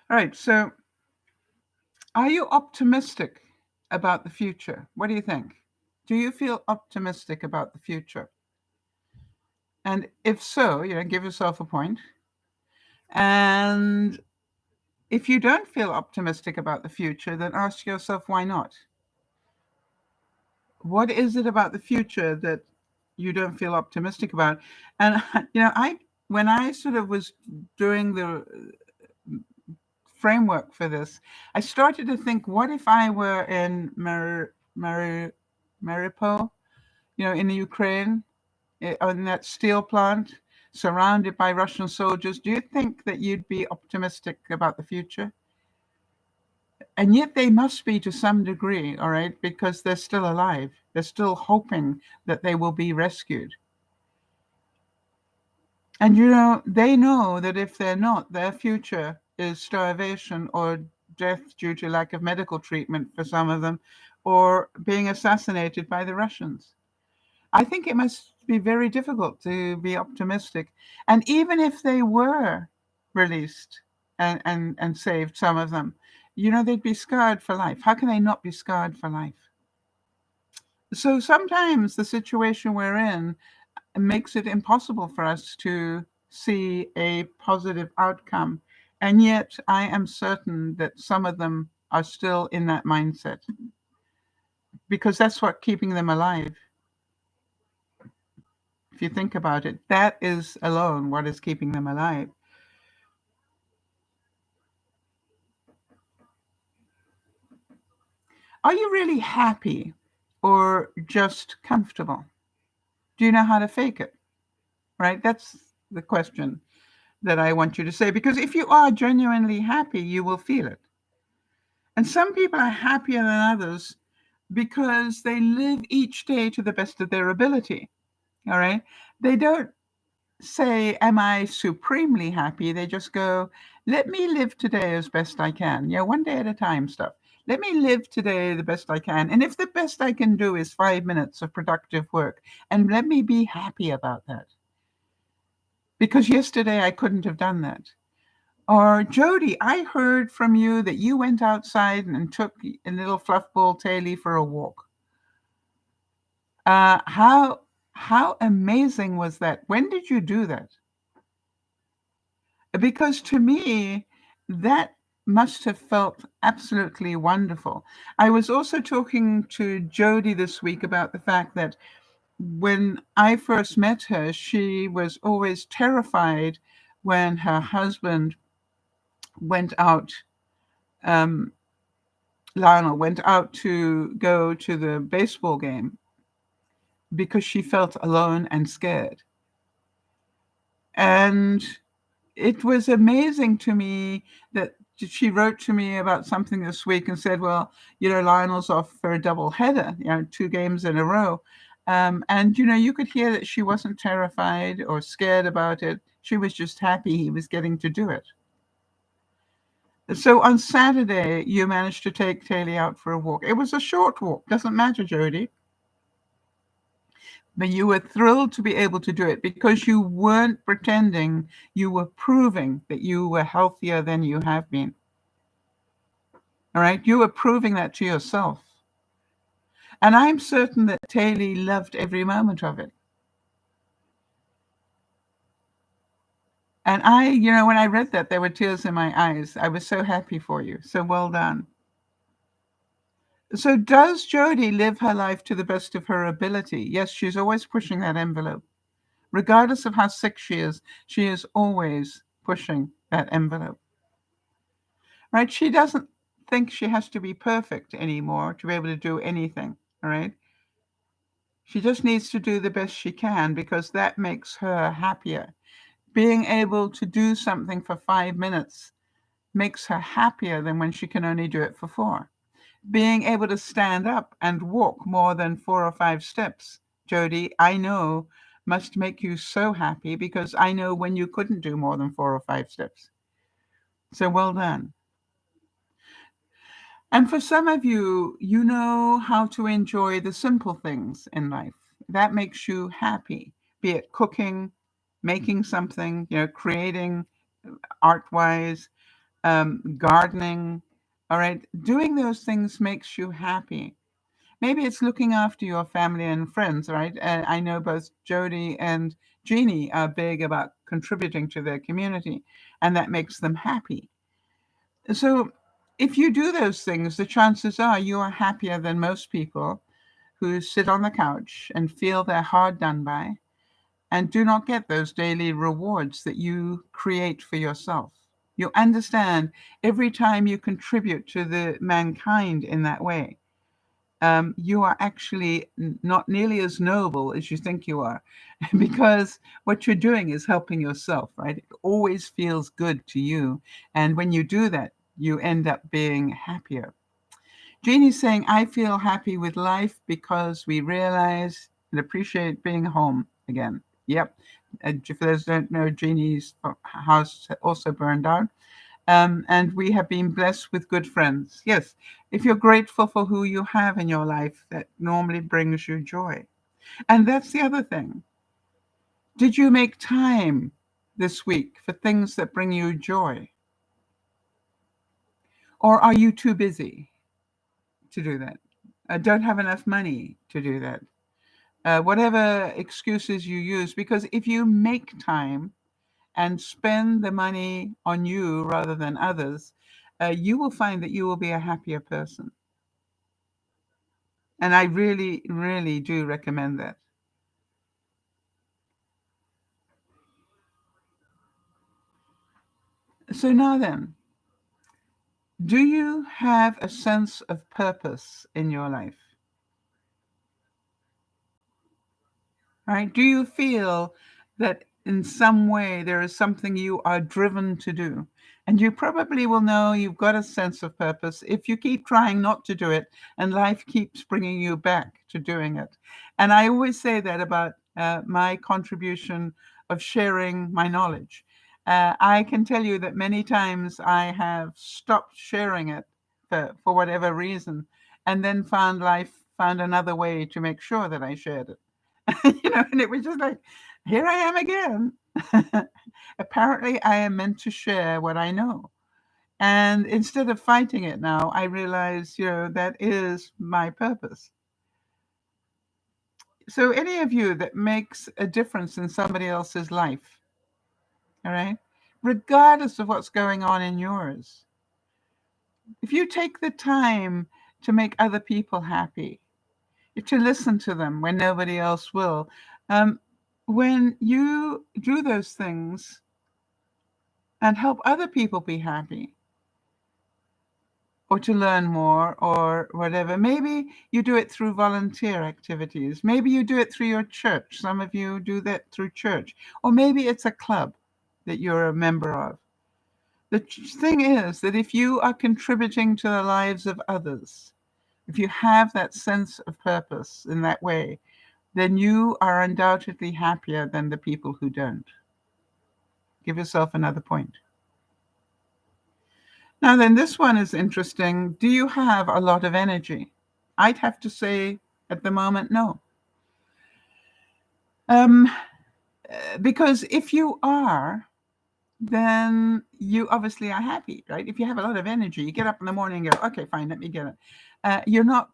All right. So, are you optimistic about the future? What do you think? Do you feel optimistic about the future? And if so, give yourself a point. And if you don't feel optimistic about the future, then ask yourself why not? What is it about the future that you don't feel optimistic about? And I when I sort of was doing the framework for this, I started to think, what if I were in Mariupol, in the Ukraine, on that steel plant, surrounded by Russian soldiers? Do you think that you'd be optimistic about the future? And yet they must be to some degree, all right, because they're still alive. They're still hoping that they will be rescued. And they know that if they're not, their future is starvation or death due to lack of medical treatment for some of them, or being assassinated by the Russians. I think it must be very difficult to be optimistic. And even if they were released and saved, some of them, they'd be scarred for life. How can they not be scarred for life? So sometimes the situation we're in makes it impossible for us to see a positive outcome. And yet I am certain that some of them are still in that mindset because that's what keeping them alive. If you think about it, that is alone what is keeping them alive. Are you really happy or just comfortable? Do you know how to fake it? Right? That's the question that I want you to say. Because if you are genuinely happy, you will feel it. And some people are happier than others because they live each day to the best of their ability. All right. They don't say, am I supremely happy? They just go, let me live today as best I can. One day at a time stuff. Let me live today the best I can. And if the best I can do is 5 minutes of productive work, and let me be happy about that. Because yesterday I couldn't have done that. Or, Jody, I heard from you that you went outside and took a little fluffball Taily for a walk. How amazing was that? When did you do that? Because to me, that must have felt absolutely wonderful. I was also talking to Jody this week about the fact that when I first met her, she was always terrified when her husband went out. Um, Lionel went out to go to the baseball game because she felt alone and scared. And it was amazing to me that she wrote to me about something this week and said, well, Lionel's off for a double header, 2 games in a row. And, you could hear that she wasn't terrified or scared about it. She was just happy he was getting to do it. So on Saturday, you managed to take Taylor out for a walk. It was a short walk. Doesn't matter, Jody. But you were thrilled to be able to do it because you weren't pretending, you were proving that you were healthier than you have been. All right? You were proving that to yourself. And I'm certain that Taylor loved every moment of it. And when I read that, there were tears in my eyes. I was so happy for you. So well done. So does Jody live her life to the best of her ability? Yes, she's always pushing that envelope. Regardless of how sick she is always pushing that envelope. Right? She doesn't think she has to be perfect anymore to be able to do anything. All right? She just needs to do the best she can because that makes her happier. Being able to do something for 5 minutes makes her happier than when she can only do it for 4. Being able to stand up and walk more than 4 or 5 steps, Jody, I know must make you so happy because I know when you couldn't do more than 4 or 5 steps. So well done. And for some of you, you know how to enjoy the simple things in life. That makes you happy, be it cooking, making something, creating art-wise, gardening. All right. Doing those things makes you happy. Maybe it's looking after your family and friends, right? And I know both Jody and Jeannie are big about contributing to their community, and that makes them happy. So if you do those things, the chances are you are happier than most people who sit on the couch and feel they're hard done by and do not get those daily rewards that you create for yourself. You understand every time you contribute to the mankind in that way, you are actually not nearly as noble as you think you are because what you're doing is helping yourself, right? It always feels good to you. And when you do that, you end up being happier. Jeannie's saying, I feel happy with life because we realize and appreciate being home again. Yep. For those who don't know, Jeannie's house also burned down. And we have been blessed with good friends. Yes, if you're grateful for who you have in your life, that normally brings you joy. And that's the other thing. Did you make time this week for things that bring you joy? Or are you too busy to do that? don't have enough money to do that. Whatever excuses you use, because if you make time and spend the money on you rather than others, you will find that you will be a happier person. And I really, really do recommend that. So now then, do you have a sense of purpose in your life? Right? Do you feel that in some way there is something you are driven to do? And you probably will know you've got a sense of purpose if you keep trying not to do it and life keeps bringing you back to doing it. And I always say that about my contribution of sharing my knowledge. I can tell you that many times I have stopped sharing it for whatever reason, and then found another way to make sure that I shared it. And it was just like, here I am again. Apparently, I am meant to share what I know. And instead of fighting it now, I realize, that is my purpose. So, any of you that makes a difference in somebody else's life, all right, regardless of what's going on in yours, if you take the time to make other people happy, to listen to them when nobody else will, um, when you do those things and help other people be happy or to learn more or whatever. Maybe you do it through volunteer activities. Maybe you do it through your church. Some of you do that through church. Or maybe it's a club that you're a member of. The thing is that if you are contributing to the lives of others, if you have that sense of purpose in that way, then you are undoubtedly happier than the people who don't. Give yourself another point. Now, then, this one is interesting. Do you have a lot of energy? I'd have to say at the moment, no. Um, because if you are, then you obviously are happy, right? If you have a lot of energy, you get up in the morning and go, okay, fine, let me get it. You're not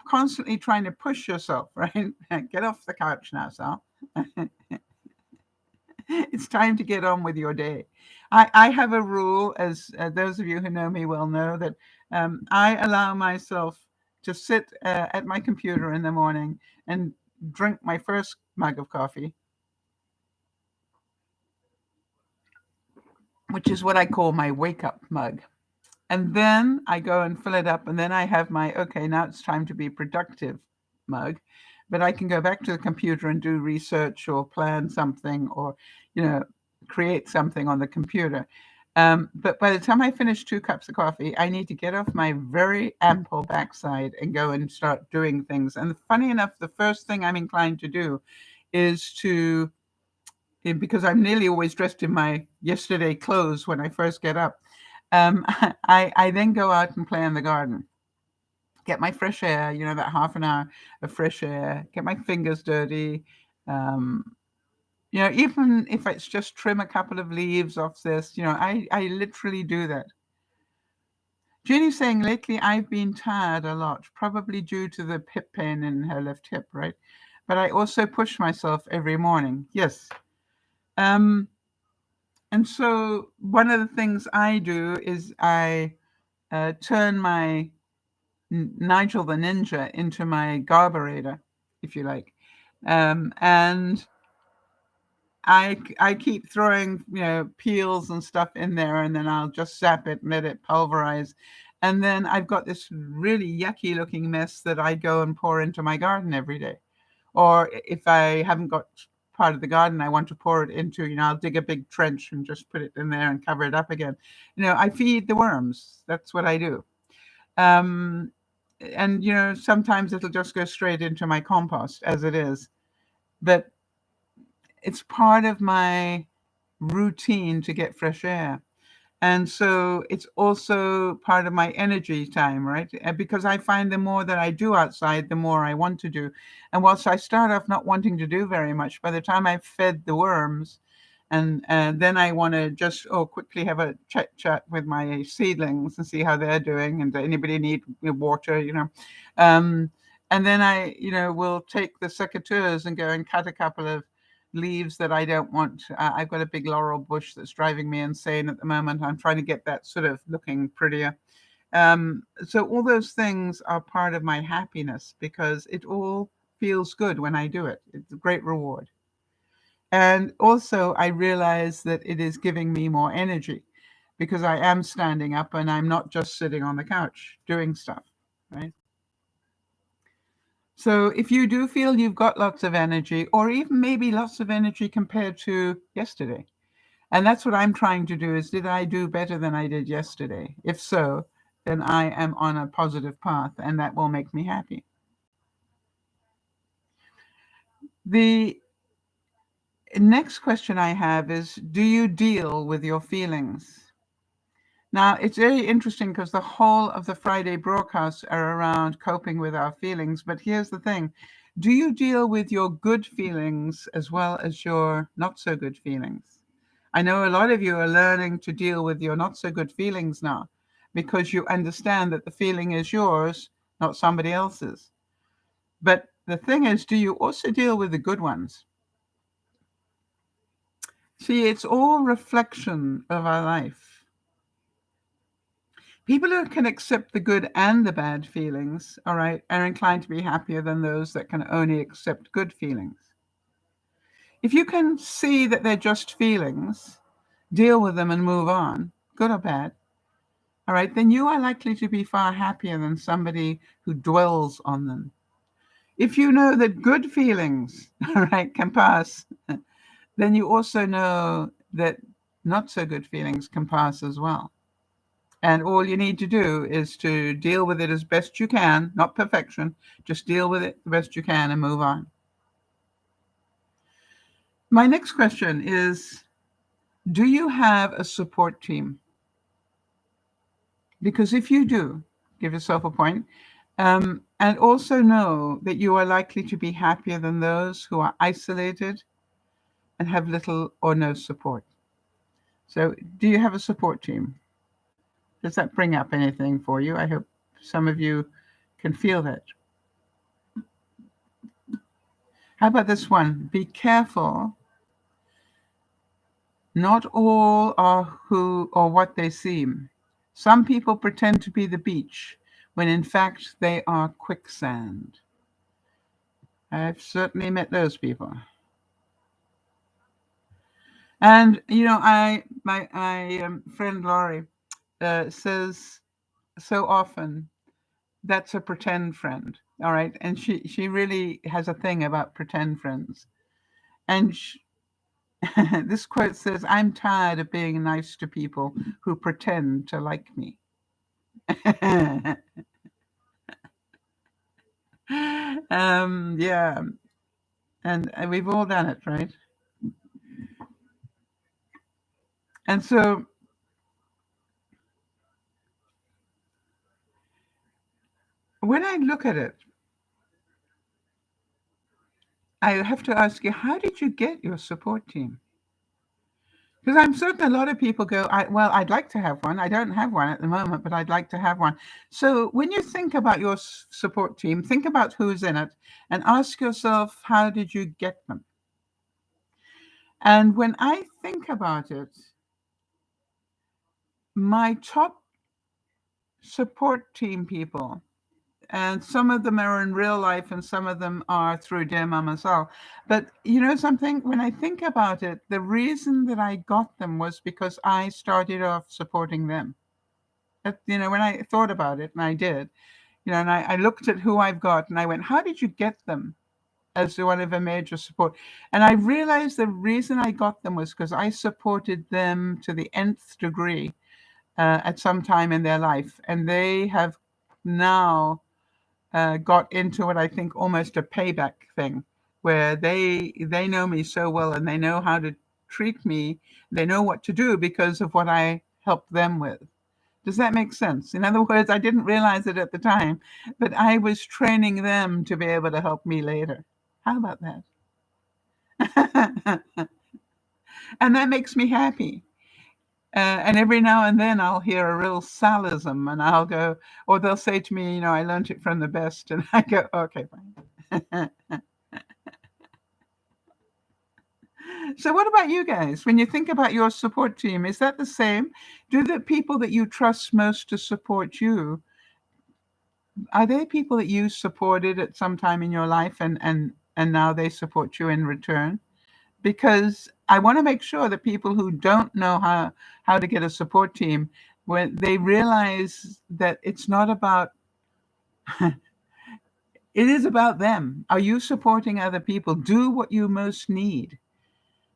constantly trying to push yourself, right? Get off the couch now, Sal. It's time to get on with your day. I have a rule, as those of you who know me will know, that I allow myself to sit at my computer in the morning and drink my first mug of coffee, which is what I call my wake up mug. And then I go and fill it up, and then I have my, okay, now it's time to be productive mug. But I can go back to the computer and do research or plan something or, you know, create something on the computer. But by the time I finish 2 cups of coffee, I need to get off my very ample backside and go and start doing things. And funny enough, the first thing I'm inclined to do is to, because I'm nearly always dressed in my yesterday clothes when I first get up, I then go out and play in the garden, get my fresh air, that half an hour of fresh air, get my fingers dirty. Um, Even if it's just trim a couple of leaves off this, I literally do that. Jeannie's saying lately I've been tired a lot, probably due to the hip pain in her left hip, right? But I also push myself every morning. Yes. Um, and so one of the things I do is I turn my Nigel the Ninja into my carburetor, if you like. And I keep throwing, peels and stuff in there, and then I'll just zap it and let it pulverize. And then I've got this really yucky looking mess that I go and pour into my garden every day. Or if I haven't got part of the garden I want to pour it into, I'll dig a big trench and just put it in there and cover it up again. I feed the worms. That's what I do. Um, and sometimes it'll just go straight into my compost as it is, but it's part of my routine to get fresh air. And so it's also part of my energy time, right? Because I find the more that I do outside, the more I want to do. And whilst I start off not wanting to do very much, by the time I've fed the worms, and then I want to just quickly have a chat with my seedlings and see how they're doing, and does anybody need water, And then I, will take the secateurs and go and cut a couple of leaves that I don't want. I've got a big laurel bush that's driving me insane at the moment. I'm trying to get that sort of looking prettier. So all those things are part of my happiness because it all feels good when I do it. It's a great reward. And also I realize that it is giving me more energy because I am standing up and I'm not just sitting on the couch doing stuff, right? So if you do feel you've got lots of energy, or even maybe lots of energy compared to yesterday, and that's what I'm trying to do, is did I do better than I did yesterday? If so, then I am on a positive path, and that will make me happy. The next question I have is, do you deal with your feelings? Now, it's very interesting because the whole of the Friday broadcasts are around coping with our feelings. But here's the thing. Do you deal with your good feelings as well as your not so good feelings? I know a lot of you are learning to deal with your not so good feelings now because you understand that the feeling is yours, not somebody else's. But the thing is, do you also deal with the good ones? See, it's all reflection of our life. People who can accept the good and the bad feelings, all right, are inclined to be happier than those that can only accept good feelings. If you can see that they're just feelings, deal with them and move on, good or bad, all right, then you are likely to be far happier than somebody who dwells on them. If you know that good feelings, all right, can pass, then you also know that not so good feelings can pass as well. And all you need to do is to deal with it as best you can, not perfection, just deal with it the best you can and move on. My next question is, do you have a support team? Because if you do, give yourself a point. And also know that you are likely to be happier than those who are isolated and have little or no support. So, do you have a support team? Does that bring up anything for you? I hope some of you can feel that. How about this one? Be careful. Not all are who or what they seem. Some people pretend to be the beach when in fact they are quicksand. I've certainly met those people. And my friend Laurie says so often, that's a pretend friend. All right, and she really has a thing about pretend friends. And this quote says, "I'm tired of being nice to people who pretend to like me." Yeah, and we've all done it, right? And so when I look at it, I have to ask you, how did you get your support team? Because I'm certain a lot of people go, well, I'd like to have one. I don't have one at the moment, but I'd like to have one. So when you think about your support team, think about who's in it and ask yourself, how did you get them? And when I think about it, my top support team people, and some of them are in real life and some of them are through DearMamaSal. But you know something, when I think about it, the reason that I got them was because I started off supporting them. When I thought about it, and I did, and I looked at who I've got and I went, how did you get them as one of a major support? And I realized the reason I got them was because I supported them to the nth degree at some time in their life. And they have now got into what I think almost a payback thing, where they know me so well and they know how to treat me. They know what to do because of what I helped them with. Does that make sense? In other words, I didn't realize it at the time, but I was training them to be able to help me later. How about that? And that makes me happy. And every now and then I'll hear a real Salism and I'll go, or they'll say to me, I learned it from the best. And I go, okay, fine. So what about you guys? When you think about your support team, is that the same? Do the people that you trust most to support you, are they people that you supported at some time in your life and now they support you in return? Because I want to make sure that people who don't know how to get a support team, when they realize that it's not about, it is about them. Are you supporting other people? Do what you most need,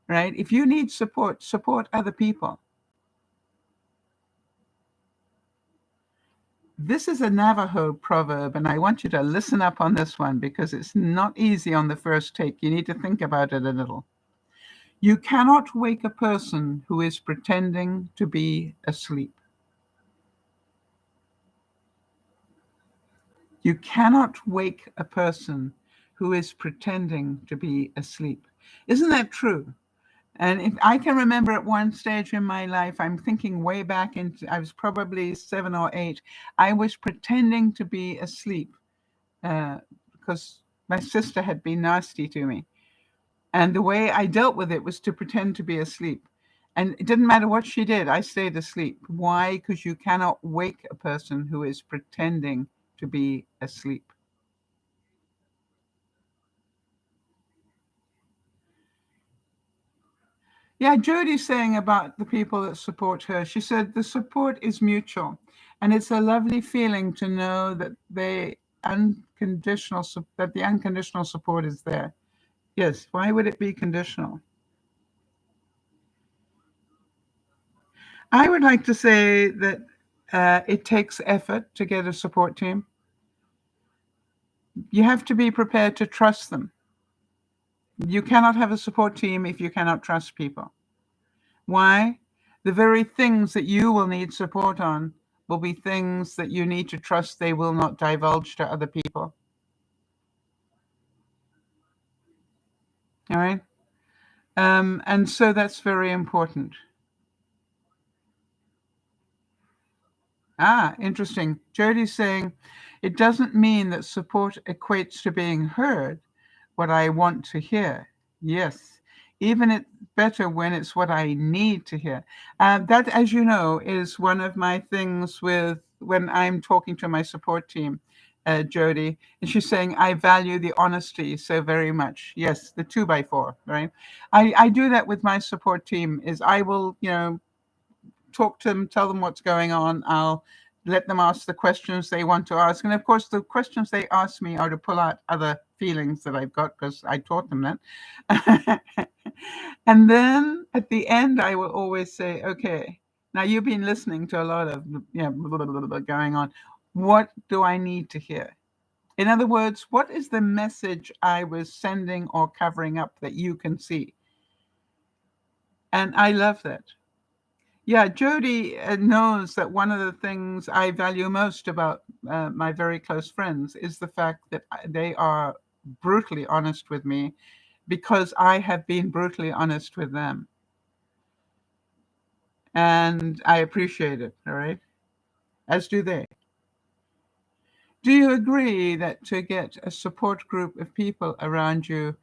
right? If you need support, support other people. This is a Navajo proverb, and I want you to listen up on this one because it's not easy on the first take. You need to think about it a little. You cannot wake a person who is pretending to be asleep. You cannot wake a person who is pretending to be asleep. Isn't that true? And if I can remember at one stage in my life, I'm thinking way back into, I was probably 7 or 8, I was pretending to be asleep because my sister had been nasty to me. And the way I dealt with it was to pretend to be asleep. And it didn't matter what she did, I stayed asleep. Why? Because you cannot wake a person who is pretending to be asleep. Yeah, Jody's saying about the people that support her. She said the support is mutual, and it's a lovely feeling to know that the unconditional support is there. Yes, why would it be conditional? I would like to say that it takes effort to get a support team. You have to be prepared to trust them. You cannot have a support team if you cannot trust people. Why? The very things that you will need support on will be things that you need to trust they will not divulge to other people. All right? And so that's very important. Interesting. Jody's saying it doesn't mean that support equates to being heard, what I want to hear. Yes, even it's better when it's what I need to hear. That, as you know, is one of my things with when I'm talking to my support team, Jody, and she's saying, I value the honesty so very much. Yes, the 2x4, right? I do that with my support team is I will, talk to them, tell them what's going on. I'll let them ask the questions they want to ask. And of course, the questions they ask me are to pull out other feelings that I've got because I taught them that. And then at the end, I will always say, okay, now you've been listening to a lot of blah, blah, blah, blah, going on. What do I need to hear? In other words, what is the message I was sending or covering up that you can see? And I love that. Yeah, Jody knows that one of the things I value most about my very close friends is the fact that they are brutally honest with me because I have been brutally honest with them. And I appreciate it, all right? As do they. Do you agree that to get a support group of people around you,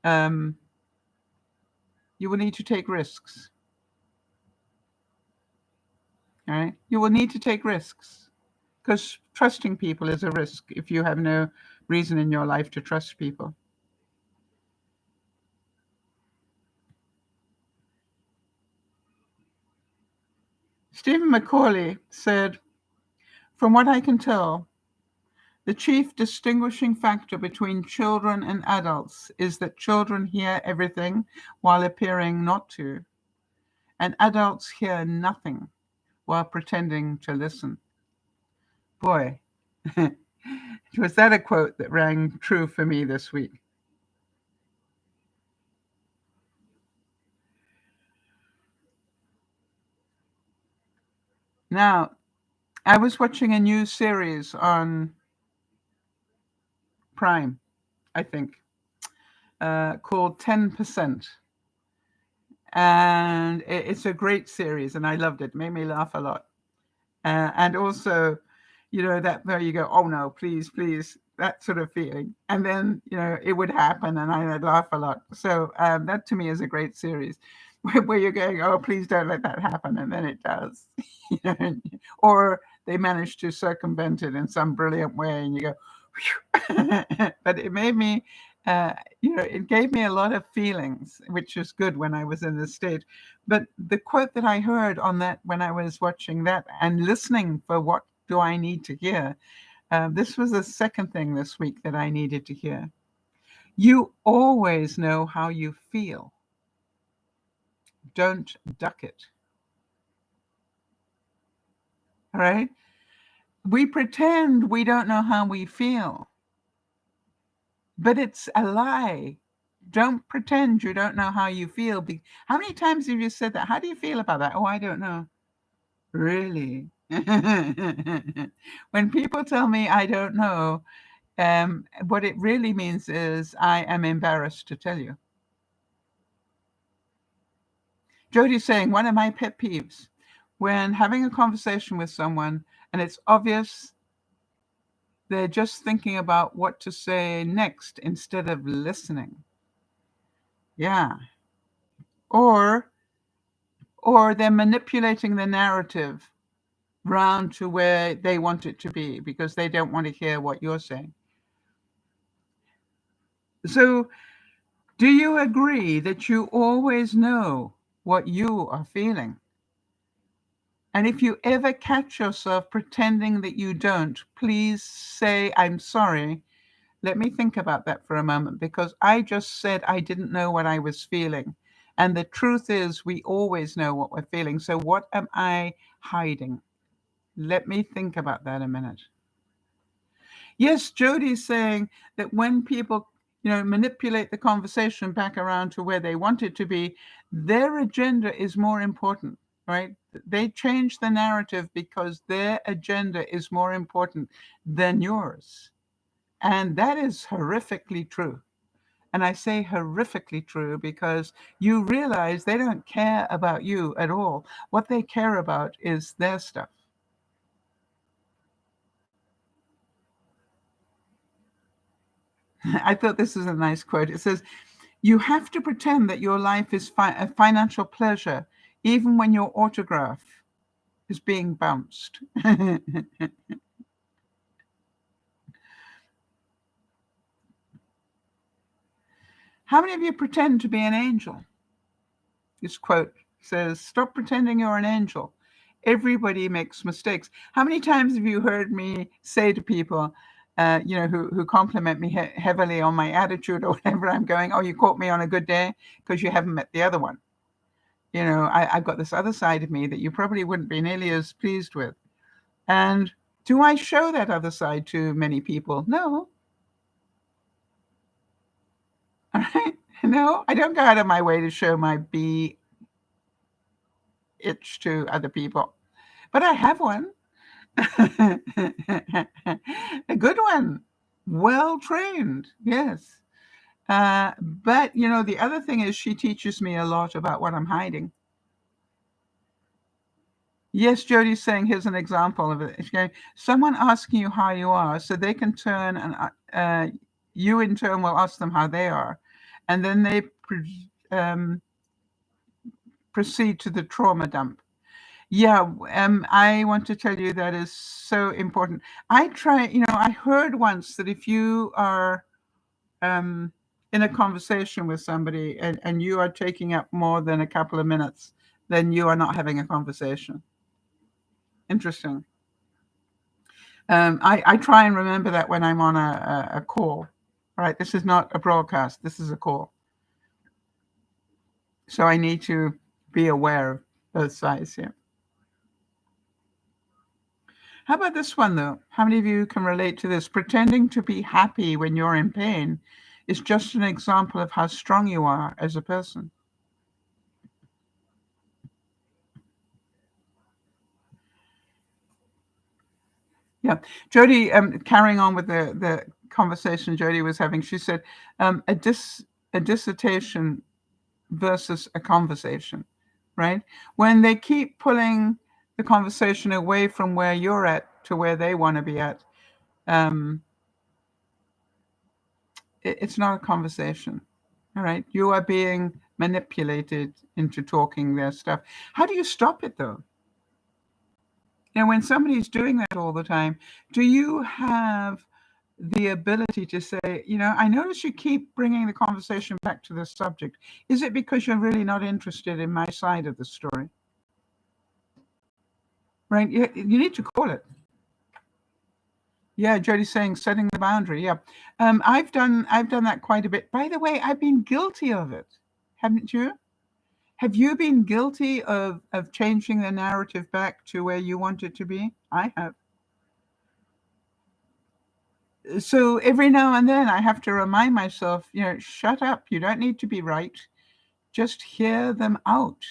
um, you will need to take risks? All right? You will need to take risks because trusting people is a risk if you have no reason in your life to trust people. Stephen Macaulay said, from what I can tell, the chief distinguishing factor between children and adults is that children hear everything while appearing not to, and adults hear nothing while pretending to listen. Boy, was that a quote that rang true for me this week. Now, I was watching a new series on Prime, I think, called 10%. And it's a great series, and I loved it. It made me laugh a lot. And also, that where you go, oh no, please, please, that sort of feeling. And then, it would happen and I'd laugh a lot. So that to me is a great series where you're going, oh, please don't let that happen. And then it does. You know, or they manage to circumvent it in some brilliant way and you go, but it made me, it gave me a lot of feelings, which is good when I was in this state. But the quote that I heard on that when I was watching that and listening for what do I need to hear, this was the second thing this week that I needed to hear. You always know how you feel. Don't duck it. All right? We pretend we don't know how we feel, but it's a lie. Don't pretend you don't know how you feel. How many times have you said that? How do you feel about that? Oh, I don't know. Really? When people tell me I don't know, what it really means is I am embarrassed to tell you. Jody's saying one of my pet peeves when having a conversation with someone and it's obvious they're just thinking about what to say next instead of listening. Yeah. Or they're manipulating the narrative round to where they want it to be because they don't want to hear what you're saying. So, do you agree that you always know what you are feeling? And if you ever catch yourself pretending that you don't, please say, I'm sorry. Let me think about that for a moment because I just said I didn't know what I was feeling. And the truth is, we always know what we're feeling. So, what am I hiding? Let me think about that a minute. Yes, Jody's saying that when people, manipulate the conversation back around to where they want it to be, their agenda is more important, right? They change the narrative because their agenda is more important than yours. And that is horrifically true. And I say horrifically true because you realize they don't care about you at all. What they care about is their stuff. I thought this was a nice quote. It says, you have to pretend that your life is a financial pleasure, even when your autograph is being bounced. How many of you pretend to be an angel? This quote says, stop pretending you're an angel. Everybody makes mistakes. How many times have you heard me say to people, who compliment me heavily on my attitude or whatever, I'm going, oh, you caught me on a good day because you haven't met the other one. I've got this other side of me that you probably wouldn't be nearly as pleased with. And do I show that other side to many people? No. All right. No, I don't go out of my way to show my bee itch to other people. But I have one. A good one. Well trained. Yes. But, the other thing is she teaches me a lot about what I'm hiding. Yes, Jody's saying, here's an example of it. She's going, someone asking you how you are, so they can turn and you in turn will ask them how they are. And then they proceed to the trauma dump. Yeah, I want to tell you that is so important. I heard once that if you are in a conversation with somebody and you are taking up more than a couple of minutes, then you are not having a conversation. Interesting. I try and remember that when I'm on a call. All right, this is not a broadcast. This is a call. So I need to be aware of both sides here. How about this one, though? How many of you can relate to this? Pretending to be happy when you're in pain is just an example of how strong you are as a person. Yeah. Jody, carrying on with the conversation Jody was having, she said a dissertation versus a conversation, right? When they keep pulling the conversation away from where you're at to where they want to be at, um, it's not a conversation. All right. You are being manipulated into talking their stuff. How do you stop it though? When somebody's doing that all the time, do you have the ability to say, I notice you keep bringing the conversation back to this subject. Is it because you're really not interested in my side of the story? Right? You need to call it. Yeah, Jody's saying setting the boundary. Yeah, I've done that quite a bit. By the way, I've been guilty of it, haven't you? Have you been guilty of changing the narrative back to where you want it to be? I have. So every now and then I have to remind myself, shut up. You don't need to be right. Just hear them out.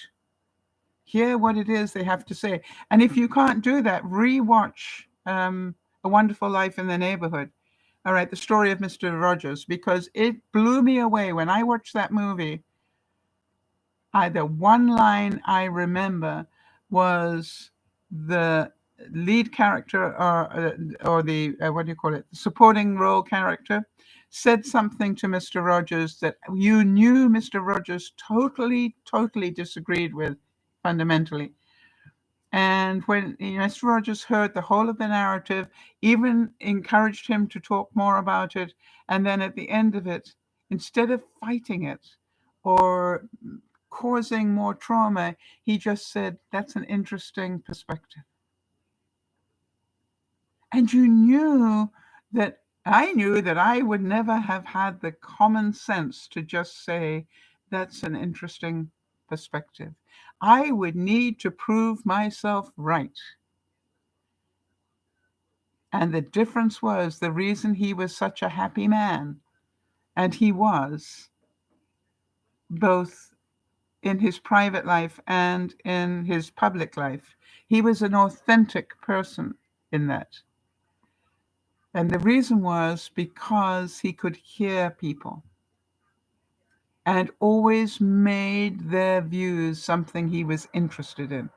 Hear what it is they have to say. And if you can't do that, rewatch A Wonderful Life in the Neighborhood. All right, the story of Mr. Rogers, because it blew me away when I watched that movie. The one line I remember was the lead character or the what do you call it, supporting role character said something to Mr. Rogers that you knew Mr. Rogers totally disagreed with fundamentally. And when Mr. Rogers heard the whole of the narrative, even encouraged him to talk more about it, and then at the end of it, instead of fighting it or causing more trauma, he just said, that's an interesting perspective. And I knew that I would never have had the common sense to just say, that's an interesting perspective. I would need to prove myself right. And the difference was the reason he was such a happy man, and he was, both in his private life and in his public life. He was an authentic person in that. And the reason was because he could hear people and always made their views something he was interested in.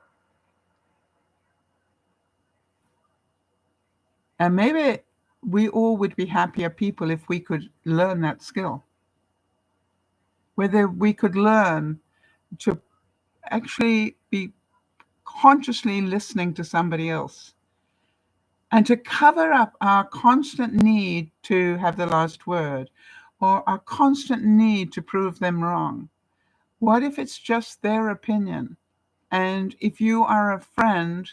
And maybe we all would be happier people if we could learn that skill. Whether we could learn to actually be consciously listening to somebody else and to cover up our constant need to have the last word or our constant need to prove them wrong. What if it's just their opinion? And if you are a friend,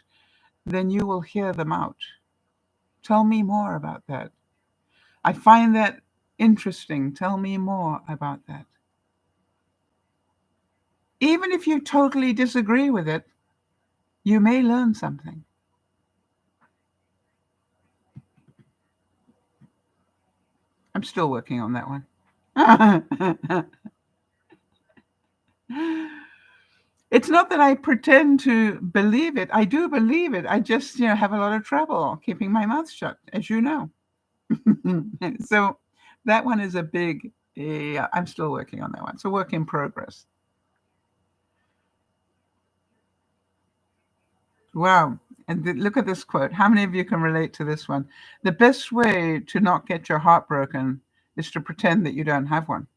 then you will hear them out. Tell me more about that. I find that interesting. Tell me more about that. Even if you totally disagree with it, you may learn something. I'm still working on that one. It's not that I pretend to believe it. I do believe it. I just, have a lot of trouble keeping my mouth shut, as you know. So that one is a big, I'm still working on that one. It's a work in progress. Wow. And look at this quote. How many of you can relate to this one? The best way to not get your heart broken is to pretend that you don't have one.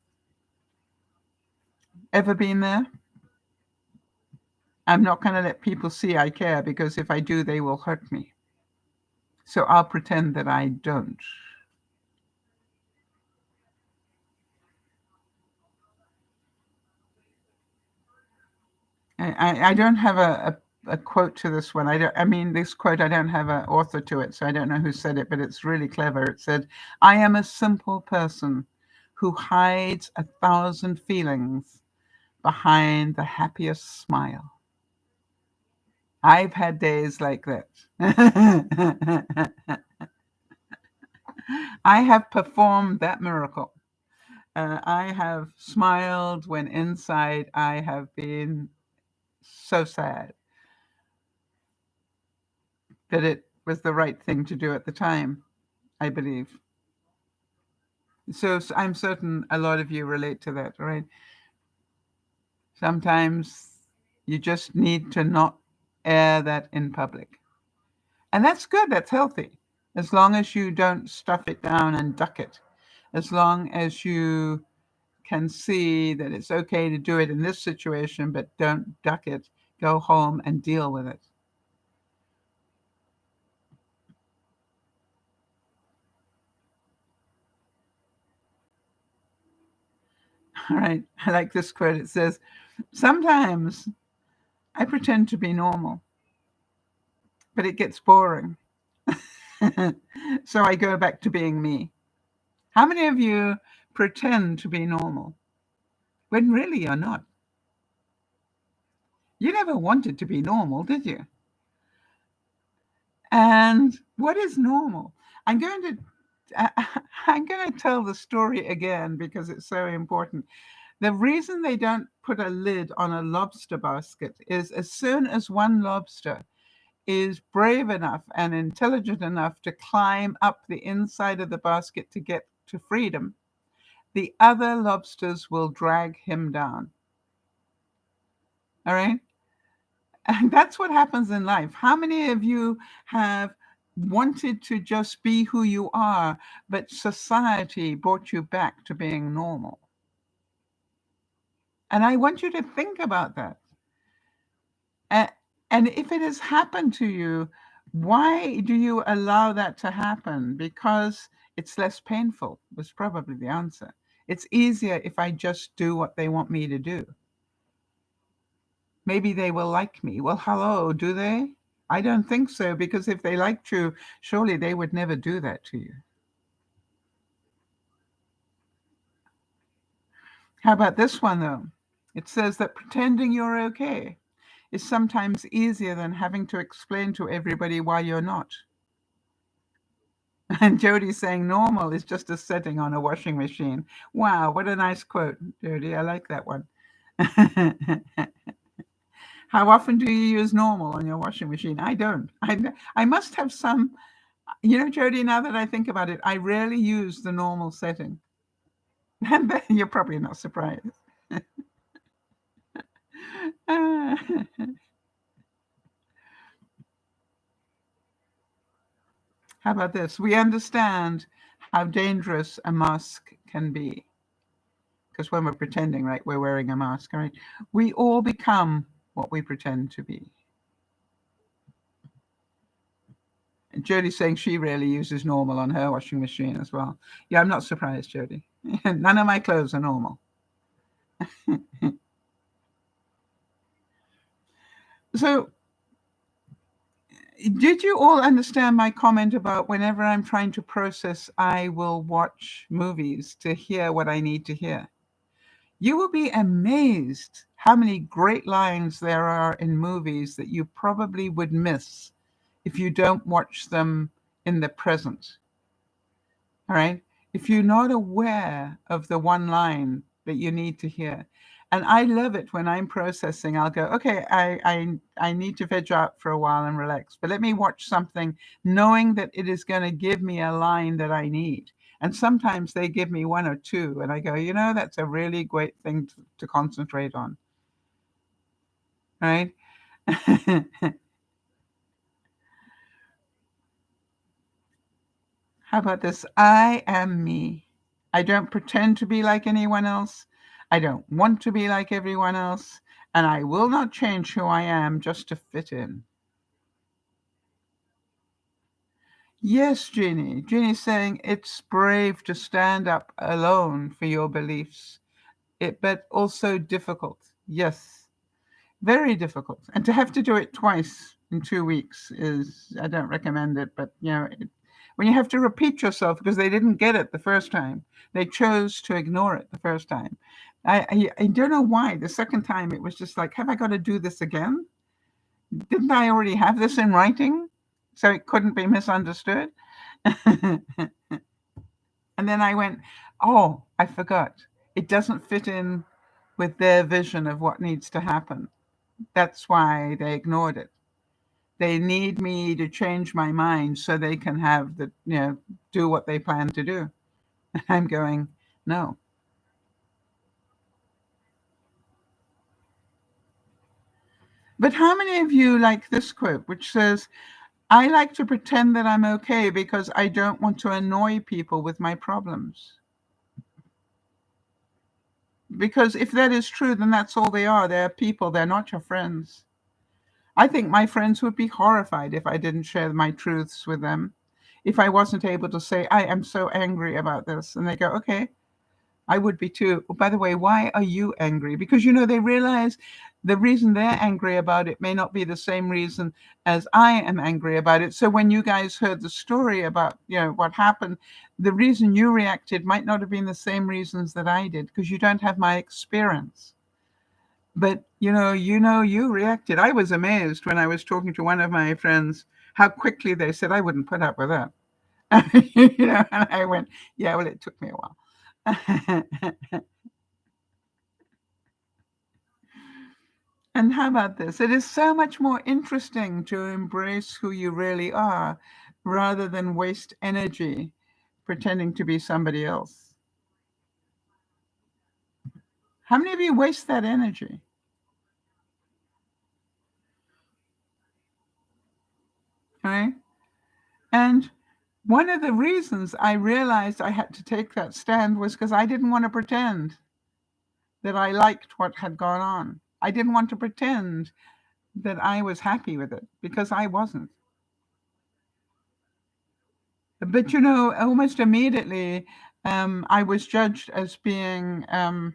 Ever been there? I'm not going to let people see I care, because if I do, they will hurt me. So I'll pretend that I don't. I don't have a quote to this one. This quote, I don't have an author to it, so I don't know who said it, but it's really clever. It said, I am a simple person who hides 1,000 feelings behind the happiest smile. I've had days like that. I have performed that miracle. I have smiled when inside I have been so sad that it was the right thing to do at the time, I believe. So I'm certain a lot of you relate to that, right? Sometimes you just need to not air that in public. And that's good, that's healthy. As long as you don't stuff it down and duck it. As long as you can see that it's okay to do it in this situation, but don't duck it. Go home and deal with it. All right. I like this quote. It says, sometimes I pretend to be normal, but it gets boring. So I go back to being me. How many of you pretend to be normal when really you're not? You never wanted to be normal, did you? And what is normal? I'm going to I'm going to tell the story again because it's so important. The reason they don't put a lid on a lobster basket is as soon as one lobster is brave enough and intelligent enough to climb up the inside of the basket to get to freedom, the other lobsters will drag him down. All right? And that's what happens in life. How many of you have wanted to just be who you are, but society brought you back to being normal? And I want you to think about that. And, and if it has happened to you, why do you allow that to happen? Because it's less painful, was probably the answer. It's easier if I just do what they want me to do. Maybe they will like me. Well, hello, do they? I don't think so, because if they liked you, surely they would never do that to you. How about this one, though? It says that pretending you're okay is sometimes easier than having to explain to everybody why you're not. And Jody's saying normal is just a setting on a washing machine. Wow, what a nice quote, Jody. I like that one. How often do you use normal on your washing machine? I don't. I must have some, Jody, now that I think about it, I rarely use the normal setting. And then you're probably not surprised. How about this? We understand how dangerous a mask can be. Because when we're pretending, right, we're wearing a mask, right? We all become what we pretend to be. And Jody's saying she rarely uses normal on her washing machine as well. Yeah, I'm not surprised, Jody. None of my clothes are normal. So, did you all understand my comment about whenever I'm trying to process, I will watch movies to hear what I need to hear? You will be amazed how many great lines there are in movies that you probably would miss if you don't watch them in the present. All right? If you're not aware of the one line that you need to hear. And I love it when I'm processing, I'll go, okay, I need to veg out for a while and relax, but let me watch something knowing that it is going to give me a line that I need. And sometimes they give me one or two, and I go, that's a really great thing to concentrate on. Right? How about this? I am me. I don't pretend to be like anyone else. I don't want to be like everyone else. And I will not change who I am just to fit in. Yes, Jeannie. Jeannie's saying it's brave to stand up alone for your beliefs, but also difficult. Yes, very difficult. And to have to do it twice in 2 weeks I don't recommend it, but when you have to repeat yourself because they didn't get it the first time, they chose to ignore it the first time. I don't know why. The second time it was just like, have I got to do this again? Didn't I already have this in writing so it couldn't be misunderstood? And then I went, oh, I forgot. It doesn't fit in with their vision of what needs to happen. That's why they ignored it. They need me to change my mind so they can have do what they plan to do. And I'm going, no. But how many of you like this quote, which says, I like to pretend that I'm okay because I don't want to annoy people with my problems? Because if that is true, then that's all they are. They're people. They're not your friends. I think my friends would be horrified if I didn't share my truths with them. If I wasn't able to say, I am so angry about this. And they go, okay, I would be too. Oh, by the way, why are you angry? Because, they realize the reason they're angry about it may not be the same reason as I am angry about it. So when you guys heard the story about, what happened, the reason you reacted might not have been the same reasons that I did, because you don't have my experience. But, you reacted. I was amazed when I was talking to one of my friends, how quickly they said, I wouldn't put up with that. And I went, yeah, well, it took me a while. And how about this? It is so much more interesting to embrace who you really are rather than waste energy pretending to be somebody else. How many of you waste that energy? Right? And one of the reasons I realized I had to take that stand was because I didn't want to pretend that I liked what had gone on. I didn't want to pretend that I was happy with it, because I wasn't. But almost immediately, I was judged as being a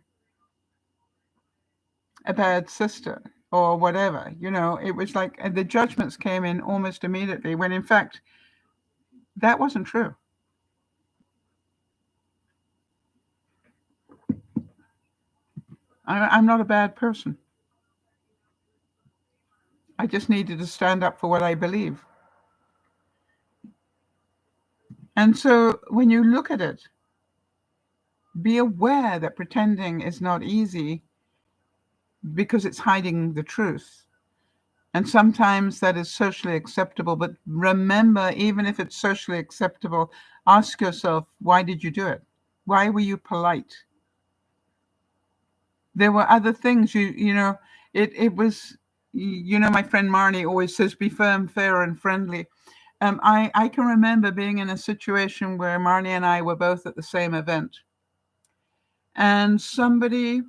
bad sister or whatever. It was like the judgments came in almost immediately, when in fact that wasn't true. I'm not a bad person. I just needed to stand up for what I believe. And so when you look at it, be aware that pretending is not easy, because it's hiding the truth. And sometimes that is socially acceptable. But remember, even if it's socially acceptable, ask yourself, why did you do it? Why were you polite? There were other things. It was, my friend Marnie always says, be firm, fair, and friendly. I can remember being in a situation where Marnie and I were both at the same event. And somebody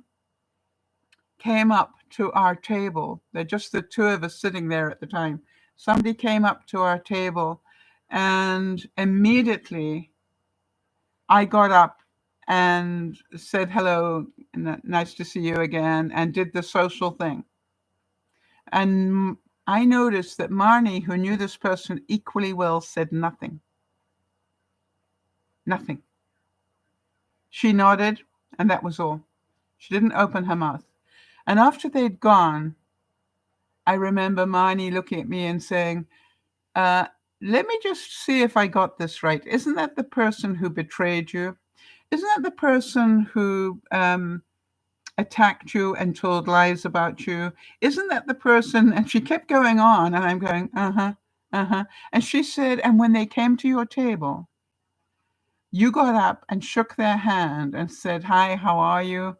came up to our table. They're just the two of us sitting there at the time. Somebody came up to our table, and immediately I got up and said, hello, nice to see you again, and did the social thing. And I noticed that Marnie, who knew this person equally well, said nothing. Nothing. She nodded, and that was all. She didn't open her mouth. And after they'd gone, I remember Marnie looking at me and saying, Uh, let me just see if I got this right. Isn't that the person who betrayed you? Isn't that the person who attacked you and told lies about you? Isn't that the person? And she kept going on, and I'm going, uh-huh, uh-huh. And she said, and when they came to your table, you got up and shook their hand and said, hi, how are you?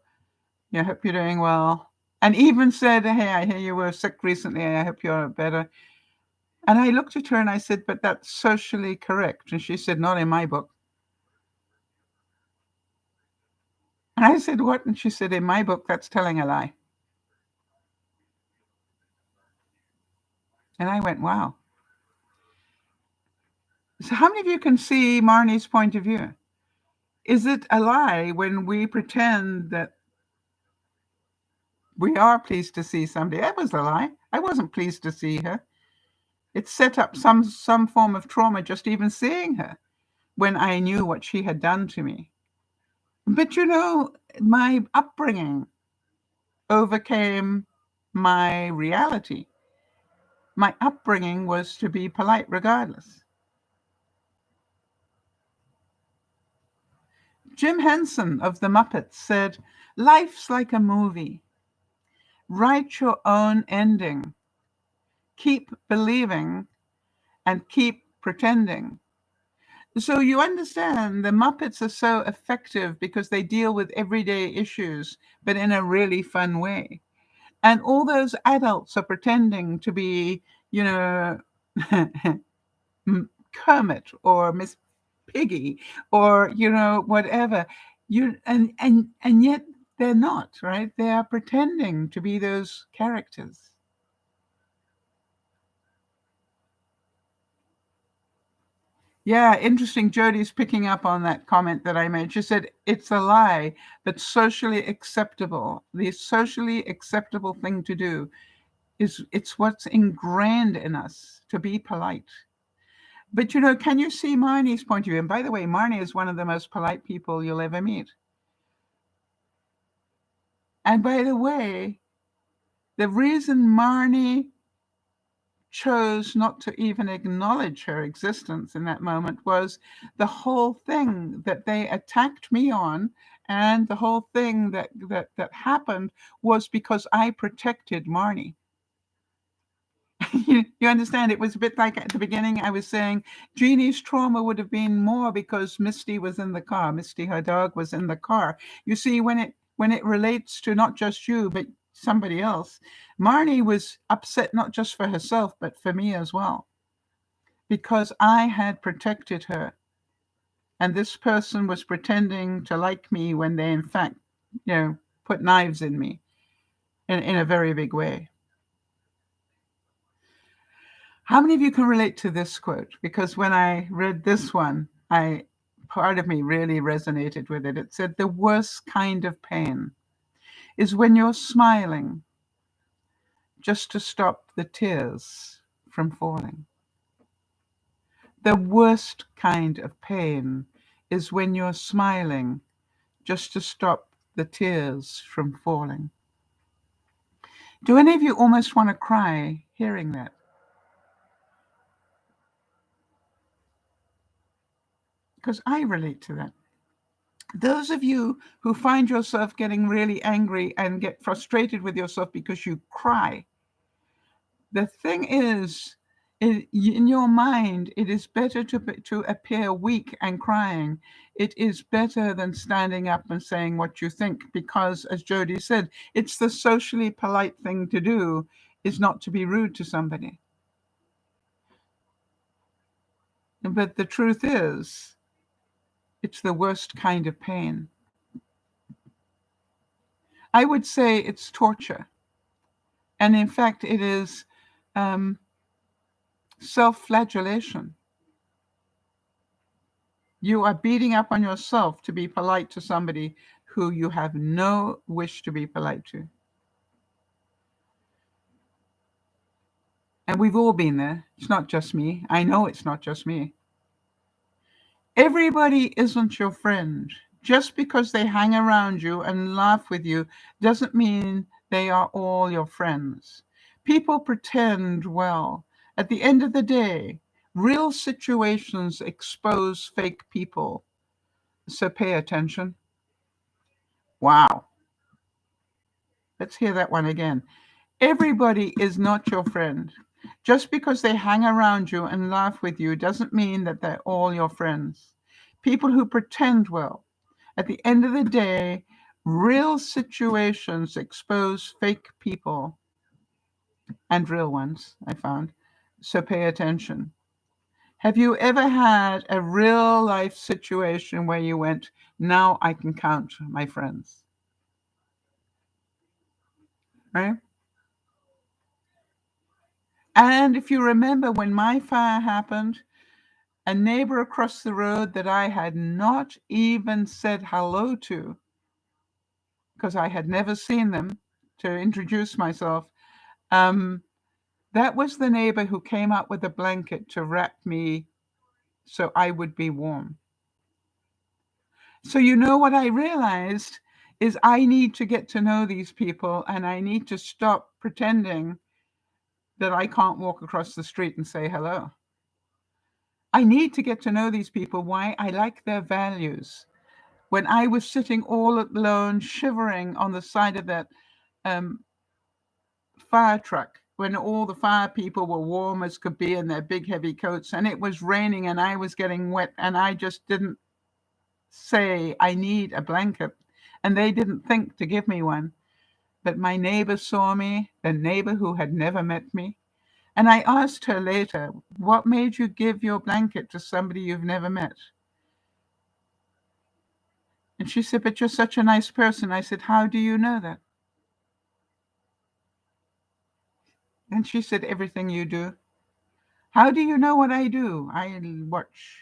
Yeah, I hope you're doing well. And even said, hey, I hear you were sick recently. I hope you're better. And I looked at her and I said, but that's socially correct. And she said, not in my book. And I said, what? And she said, in my book, that's telling a lie. And I went, wow. So how many of you can see Marnie's point of view? Is it a lie when we pretend that we are pleased to see somebody? That was a lie. I wasn't pleased to see her. It set up some form of trauma just even seeing her, when I knew what she had done to me. But my upbringing overcame my reality. My upbringing was to be polite regardless. Jim Henson of the Muppets said, life's like a movie. Write your own ending. Keep believing and keep pretending. So you understand, the Muppets are so effective because they deal with everyday issues, but in a really fun way. And all those adults are pretending to be, you know, Kermit or Miss Piggy or, whatever. And yet they're not, right? They are pretending to be those characters. Yeah, interesting. Jodie's picking up on that comment that I made. She said, it's a lie, but socially acceptable. The socially acceptable thing to do is it's what's ingrained in us to be polite. But, can you see Marnie's point of view? And by the way, Marnie is one of the most polite people you'll ever meet. And by the way, the reason Marnie chose not to even acknowledge her existence in that moment was the whole thing that they attacked me on, and the whole thing that happened was because I protected Marnie. You understand? It was a bit like at the beginning I was saying Jeannie's trauma would have been more because Misty was in the car. Misty, her dog, was in the car. You see, when it relates to not just you, but somebody else, Marnie was upset not just for herself, but for me as well, because I had protected her. And this person was pretending to like me when they, in fact, put knives in me in a very big way. How many of you can relate to this quote? Because when I read this one, part of me really resonated with it. It said, the worst kind of pain is when you're smiling just to stop the tears from falling. The worst kind of pain is when you're smiling just to stop the tears from falling. Do any of you almost want to cry hearing that? Because I relate to that. Those of you who find yourself getting really angry and get frustrated with yourself because you cry, the thing is, in your mind, it is better to appear weak and crying. It is better than standing up and saying what you think, because, as Jodie said, it's the socially polite thing to do is not to be rude to somebody. But the truth is, it's the worst kind of pain. I would say it's torture. And in fact, it is self-flagellation. You are beating up on yourself to be polite to somebody who you have no wish to be polite to. And we've all been there. It's not just me. I know it's not just me. Everybody isn't your friend. Just because they hang around you and laugh with you doesn't mean they are all your friends. People pretend well. At the end of the day, real situations expose fake people. So pay attention. Wow. Let's hear that one again. Everybody is not your friend. Just because they hang around you and laugh with you doesn't mean that they're all your friends. People who pretend well. At the end of the day, real situations expose fake people and real ones, I found. So pay attention. Have you ever had a real life situation where you went, now I can count my friends? Right? And if you remember when my fire happened, a neighbor across the road that I had not even said hello to, because I had never seen them, to introduce myself, that was the neighbor who came out with a blanket to wrap me so I would be warm. So what I realized is I need to get to know these people, and I need to stop pretending that I can't walk across the street and say hello. I need to get to know these people, why I like their values. When I was sitting all alone, shivering on the side of that fire truck, when all the fire people were warm as could be in their big heavy coats, and it was raining and I was getting wet, and I just didn't say I need a blanket, and they didn't think to give me one. But my neighbor saw me, the neighbor who had never met me. And I asked her later, what made you give your blanket to somebody you've never met? And she said, but you're such a nice person. I said, how do you know that? And she said, everything you do. How do you know what I do? I watch.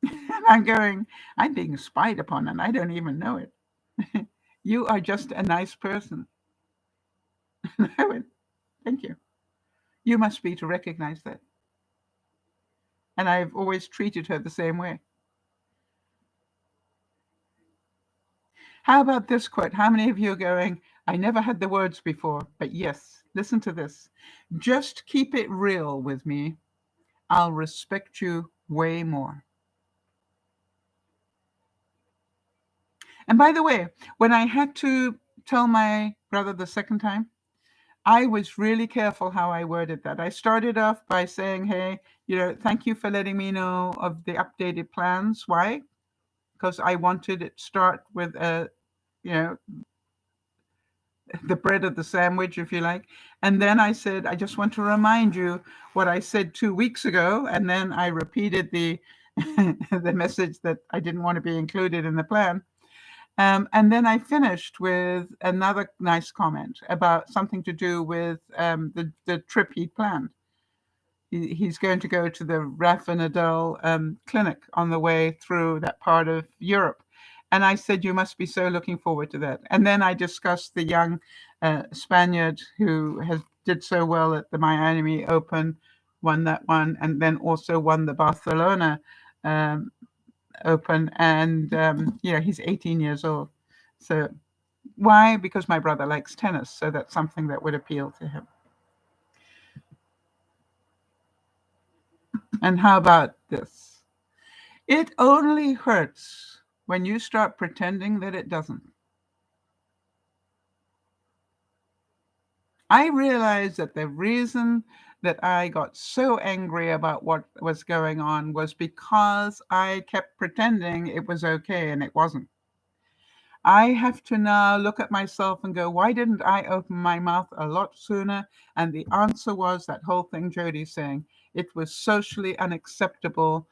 And I'm going, I'm being spied upon and I don't even know it. You are just a nice person. And I went, thank you. You must be to recognize that. And I've always treated her the same way. How about this quote? How many of you are going, I never had the words before, but yes, listen to this. Just keep it real with me. I'll respect you way more. And by the way, when I had to tell my brother the second time, I was really careful how I worded that. I started off by saying, hey, thank you for letting me know of the updated plans. Why? Because I wanted it to start with you know, the bread of the sandwich, if you like. And then I said, I just want to remind you what I said 2 weeks ago. And then I repeated the the message that I didn't want to be included in the plan. And then I finished with another nice comment about something to do with the trip he'd planned. He's going to go to the Rafa Nadal clinic on the way through that part of Europe. And I said, you must be so looking forward to that. And then I discussed the young Spaniard who did so well at the Miami Open, won that one, and then also won the Barcelona um, Open. And, he's 18 years old. So why? Because my brother likes tennis. So that's something that would appeal to him. And how about this? It only hurts when you start pretending that it doesn't. I realized that the reason that I got so angry about what was going on was because I kept pretending it was okay and it wasn't. I have to now look at myself and go, why didn't I open my mouth a lot sooner? And the answer was that whole thing Jodi's saying. It was socially unacceptable.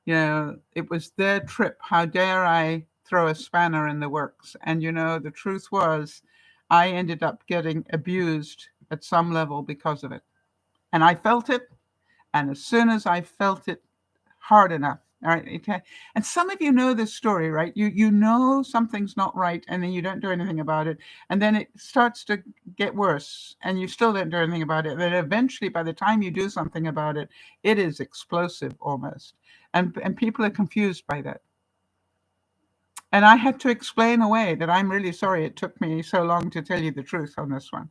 It was their trip. How dare I throw a spanner in the works? And, the truth was I ended up getting abused at some level because of it. And I felt it. And as soon as I felt it hard enough, all right. And some of you know this story, right? You know something's not right, and then you don't do anything about it, and then it starts to get worse, and you still don't do anything about it. And then eventually, by the time you do something about it, it is explosive almost, and people are confused by that. And I had to explain away that I'm really sorry it took me so long to tell you the truth on this one,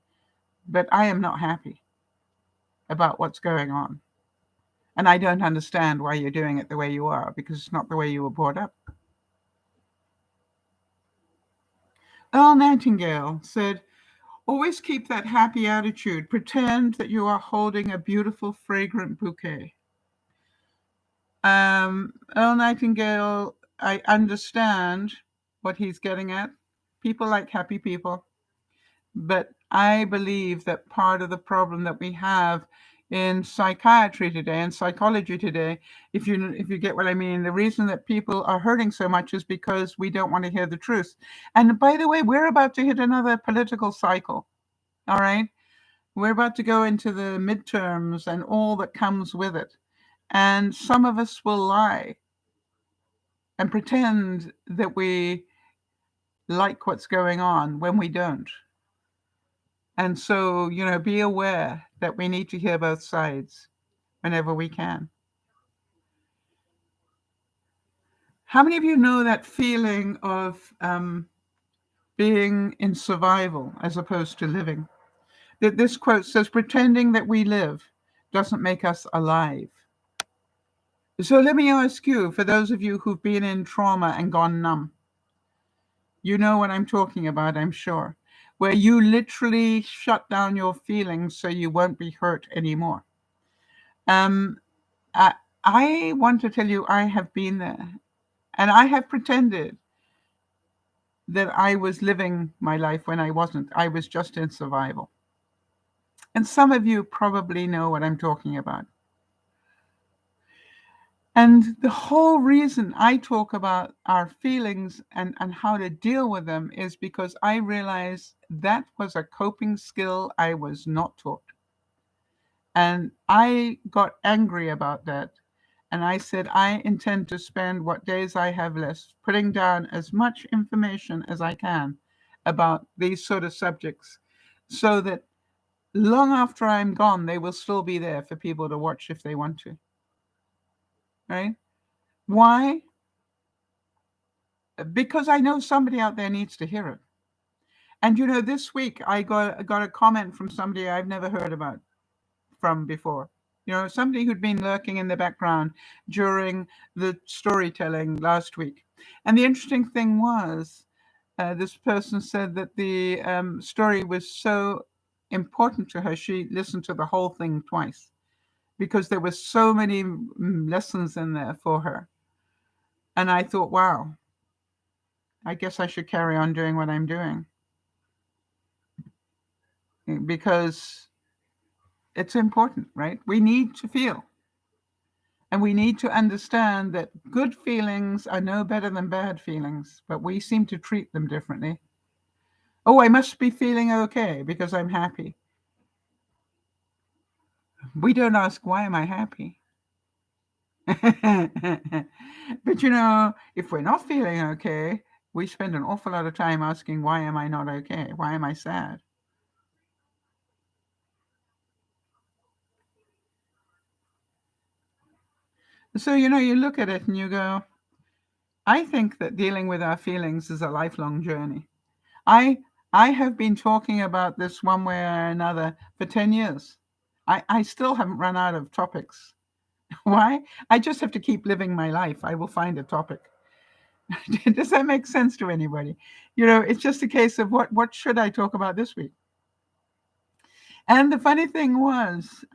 but I am not happy about what's going on. And I don't understand why you're doing it the way you are, because it's not the way you were brought up. Earl Nightingale said, always keep that happy attitude. Pretend that you are holding a beautiful, fragrant bouquet. Earl Nightingale, I understand what he's getting at. People like happy people. But I believe that part of the problem that we have in psychiatry today and psychology today, if you get what I mean, the reason that people are hurting so much is because we don't want to hear the truth. And by the way, we're about to hit another political cycle. All right. We're about to go into the midterms and all that comes with it. And some of us will lie and pretend that we like what's going on when we don't. And so, be aware that we need to hear both sides whenever we can. How many of you know that feeling of being in survival as opposed to living? This quote says, pretending that we live doesn't make us alive. So let me ask you, for those of you who've been in trauma and gone numb, you know what I'm talking about, I'm sure, where you literally shut down your feelings so you won't be hurt anymore. I want to tell you, I have been there, and I have pretended that I was living my life when I wasn't. I was just in survival. And some of you probably know what I'm talking about. And the whole reason I talk about our feelings and how to deal with them is because I realized that was a coping skill I was not taught. And I got angry about that. And I said, I intend to spend what days I have left putting down as much information as I can about these sort of subjects so that long after I'm gone, they will still be there for people to watch if they want to. Right? Why? Because I know somebody out there needs to hear it. And this week I got a comment from somebody I've never heard about from before. Somebody who'd been lurking in the background during the storytelling last week. And the interesting thing was, this person said that the story was so important to her, she listened to the whole thing twice because there were so many lessons in there for her. And I thought, wow, I guess I should carry on doing what I'm doing because it's important, right? We need to feel. And we need to understand that good feelings are no better than bad feelings, but we seem to treat them differently. Oh, I must be feeling okay because I'm happy. We don't ask, why am I happy? But if we're not feeling okay, we spend an awful lot of time asking, why am I not okay? Why am I sad? So, you look at it and you go, I think that dealing with our feelings is a lifelong journey. I I have been talking about this one way or another for 10 years. I still haven't run out of topics. Why? I just have to keep living my life. I will find a topic. Does that make sense to anybody? It's just a case of what should I talk about this week? And the funny thing was,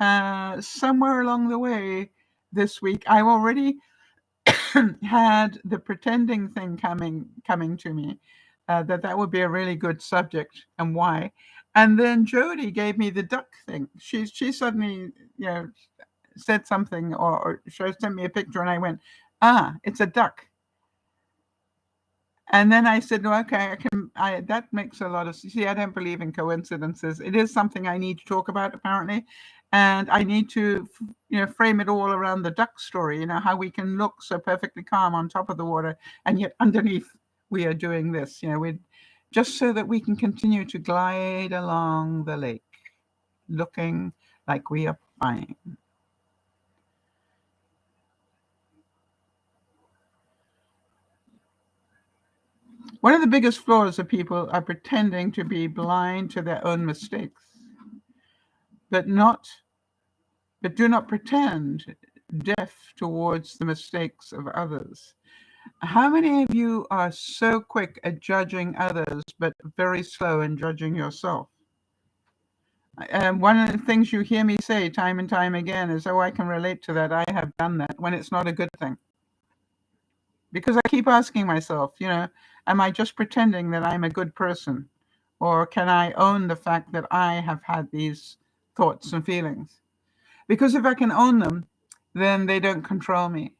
somewhere along the way this week, I already had the pretending thing coming to me, that would be a really good subject and why. And then Jody gave me the duck thing. She suddenly said something or she sent me a picture and I went, it's a duck. And then I said, no, okay, that makes a lot of sense. See, I don't believe in coincidences. It is something I need to talk about, apparently. And I need to, frame it all around the duck story, how we can look so perfectly calm on top of the water. And yet underneath, we are doing this, just so that we can continue to glide along the lake, looking like we are fine. One of the biggest flaws of people are pretending to be blind to their own mistakes, but do not pretend deaf towards the mistakes of others. How many of you are so quick at judging others, but very slow in judging yourself? And one of the things you hear me say time and time again is, oh, I can relate to that. I have done that, when it's not a good thing. Because I keep asking myself, am I just pretending that I'm a good person? Or can I own the fact that I have had these thoughts and feelings? Because if I can own them, then they don't control me.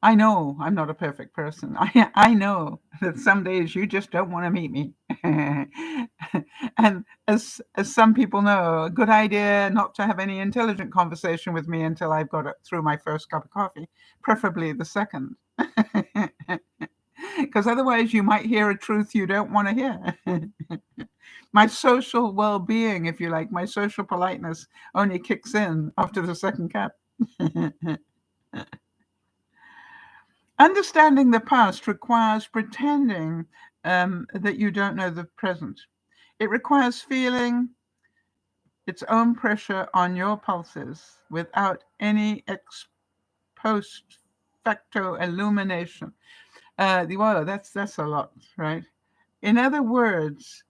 I know I'm not a perfect person. I know that some days you just don't want to meet me. And as some people know, a good idea not to have any intelligent conversation with me until I've got it through my first cup of coffee, preferably the second. Because otherwise you might hear a truth you don't want to hear. My social well-being, if you like, my social politeness only kicks in after the second cup. Understanding the past requires pretending that you don't know the present. It requires feeling its own pressure on your pulses without any ex post facto illumination. Well, that's a lot, right? In other words,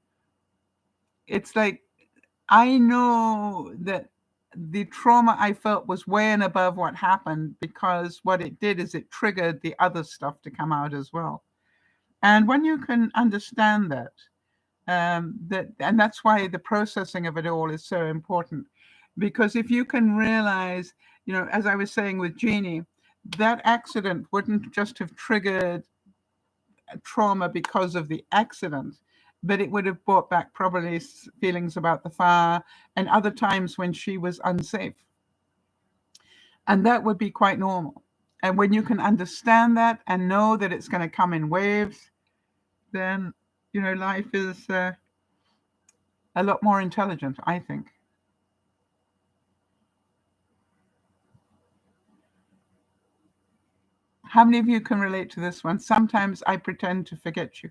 it's like I know that the trauma I felt was way and above what happened because what it did is it triggered the other stuff to come out as well. And when you can understand that, and that's why the processing of it all is so important. Because if you can realize, as I was saying with Jeannie, that accident wouldn't just have triggered trauma because of the accident, but it would have brought back probably feelings about the fire and other times when she was unsafe. And that would be quite normal. And when you can understand that and know that it's going to come in waves, then, life is a lot more intelligent, I think. How many of you can relate to this one? Sometimes I pretend to forget you.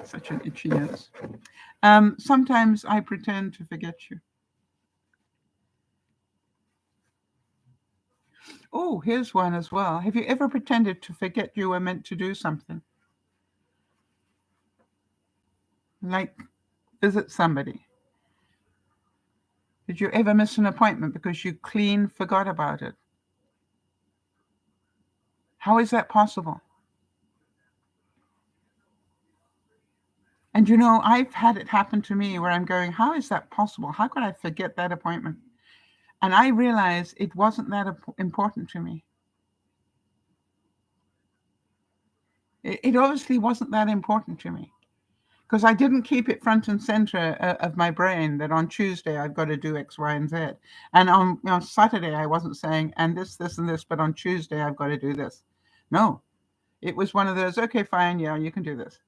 Such an itchy nose. Sometimes I pretend to forget you. Oh, here's one as well. Have you ever pretended to forget you were meant to do something? Like visit somebody. Did you ever miss an appointment because you clean forgot about it? How is that possible? And I've had it happen to me where I'm going, how is that possible? How could I forget that appointment? And I realized it wasn't that important to me. It obviously wasn't that important to me because I didn't keep it front and center of my brain that on Tuesday I've got to do X, Y, and Z. And on Saturday I wasn't saying, and this, and this, but on Tuesday I've got to do this. No, it was one of those, okay, fine, yeah, you can do this.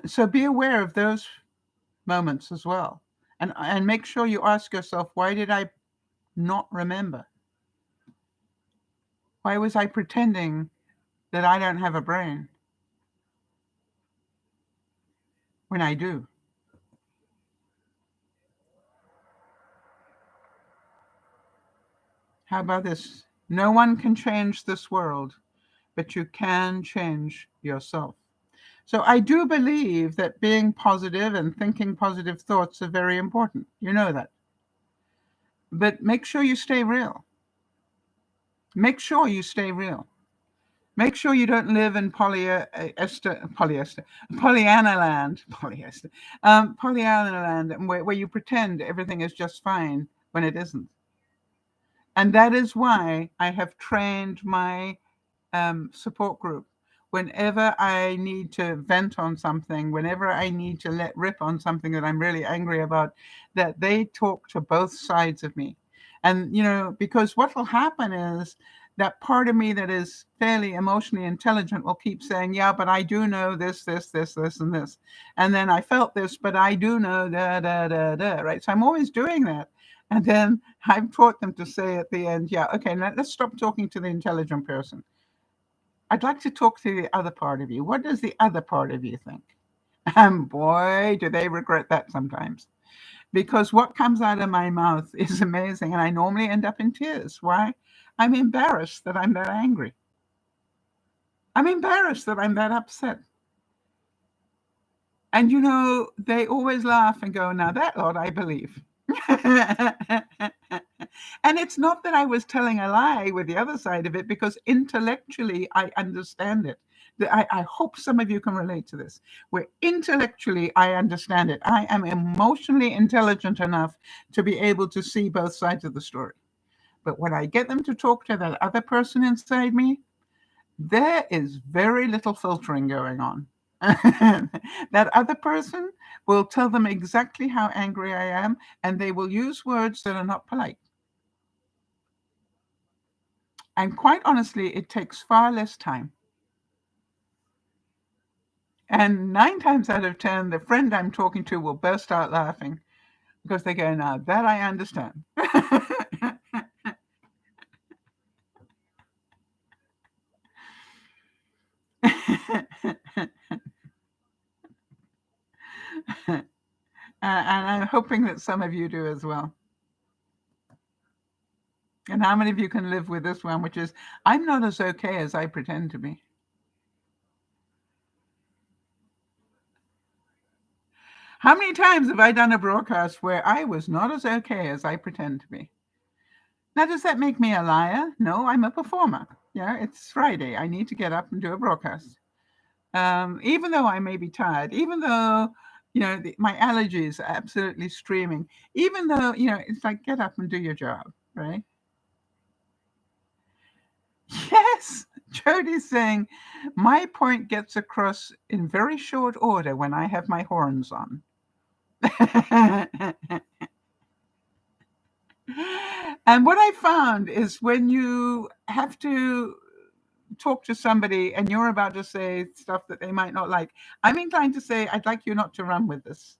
So be aware of those moments as well. And make sure you ask yourself, why did I not remember? Why was I pretending that I don't have a brain when I do? How about this? No one can change this world, but you can change yourself. So I do believe that being positive and thinking positive thoughts are very important. You know that. But make sure you stay real. Make sure you stay real. Make sure you don't live in Pollyanna land, Pollyanna land, where you pretend everything is just fine when it isn't. And that is why I have trained my support group. Whenever I need to vent on something, whenever I need to let rip on something that I'm really angry about, that they talk to both sides of me. And, because what will happen is that part of me that is fairly emotionally intelligent will keep saying, yeah, but I do know this, and this. And then I felt this, but I do know right? So I'm always doing that. And then I've taught them to say at the end, yeah, okay, now let's stop talking to the intelligent person. I'd like to talk to the other part of you. What does the other part of you think? And boy, do they regret that sometimes. Because what comes out of my mouth is amazing. And I normally end up in tears. Why? I'm embarrassed that I'm that angry. I'm embarrassed that I'm that upset. And they always laugh and go, now that lot I believe. And it's not that I was telling a lie with the other side of it, because intellectually I understand it. I hope some of you can relate to this, where intellectually I understand it. I am emotionally intelligent enough to be able to see both sides of the story. But when I get them to talk to that other person inside me, there is very little filtering going on. That other person will tell them exactly how angry I am, and they will use words that are not polite. And quite honestly, it takes far less time. And 9 times out of 10, the friend I'm talking to will burst out laughing because they go, now that I understand. And I'm hoping that some of you do as well. And how many of you can live with this one, which is, I'm not as okay as I pretend to be? How many times have I done a broadcast where I was not as okay as I pretend to be? Now, does that make me a liar? No, I'm a performer. Yeah, it's Friday. I need to get up and do a broadcast. Even though I may be tired, even though, my allergies are absolutely streaming, even though, it's like, get up and do your job, right? Yes, Jody's saying, my point gets across in very short order when I have my horns on. And what I found is when you have to talk to somebody and you're about to say stuff that they might not like, I'm inclined to say, I'd like you not to run with this.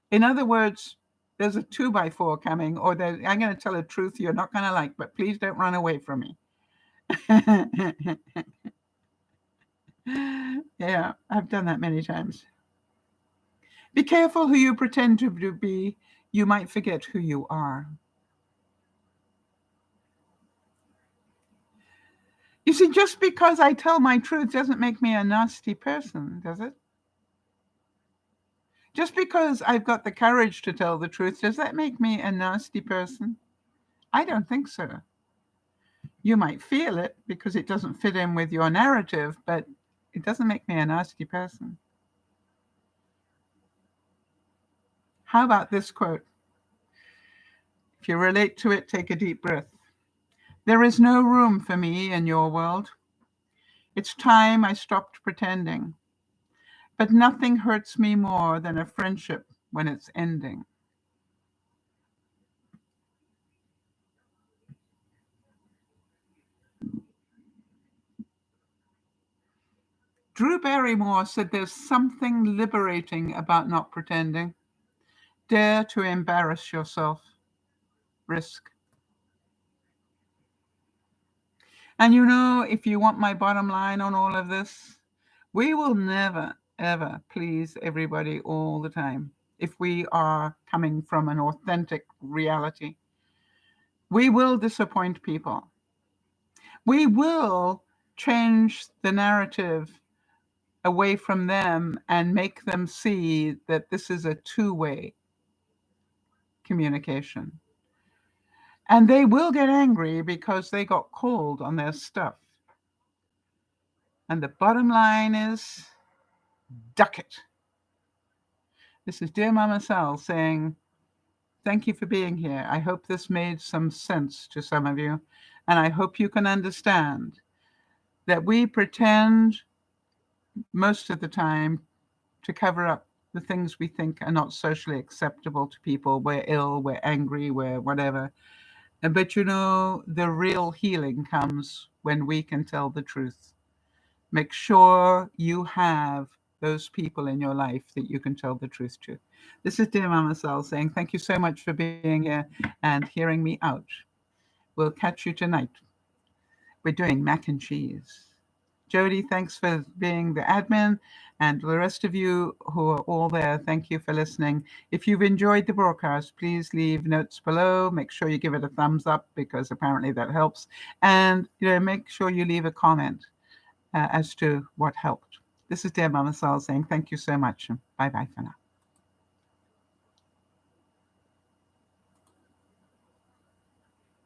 In other words, there's a 2x4 coming, or I'm going to tell a truth you're not going to like, but please don't run away from me. Yeah, I've done that many times. Be careful who you pretend to be. You might forget who you are. You see, just because I tell my truth doesn't make me a nasty person, does it? Just because I've got the courage to tell the truth, does that make me a nasty person? I don't think so. You might feel it because it doesn't fit in with your narrative, but it doesn't make me a nasty person. How about this quote? If you relate to it, take a deep breath. There is no room for me in your world. It's time I stopped pretending. But nothing hurts me more than a friendship when it's ending. Drew Barrymore said there's something liberating about not pretending. Dare to embarrass yourself. Risk. And if you want my bottom line on all of this, we will never, ever please everybody all the time if we are coming from an authentic reality. We will disappoint people. We will change the narrative away from them and make them see that this is a two-way communication. And they will get angry because they got called on their stuff. And the bottom line is, duck it. This is Dear Mama Sal saying, thank you for being here. I hope this made some sense to some of you. And I hope you can understand that we pretend most of the time to cover up the things we think are not socially acceptable to people. We're ill, we're angry, we're whatever. But the real healing comes when we can tell the truth. Make sure you have those people in your life that you can tell the truth to. This is Dear Mama Sal saying thank you so much for being here and hearing me out. We'll catch you tonight. We're doing mac and cheese. Jody, thanks for being the admin, and the rest of you who are all there, thank you for listening. If you've enjoyed the broadcast, please leave notes below. Make sure you give it a thumbs up because apparently that helps. And make sure you leave a comment as to what helped. This is Dear Mama Sal saying thank you so much. Bye-bye for now.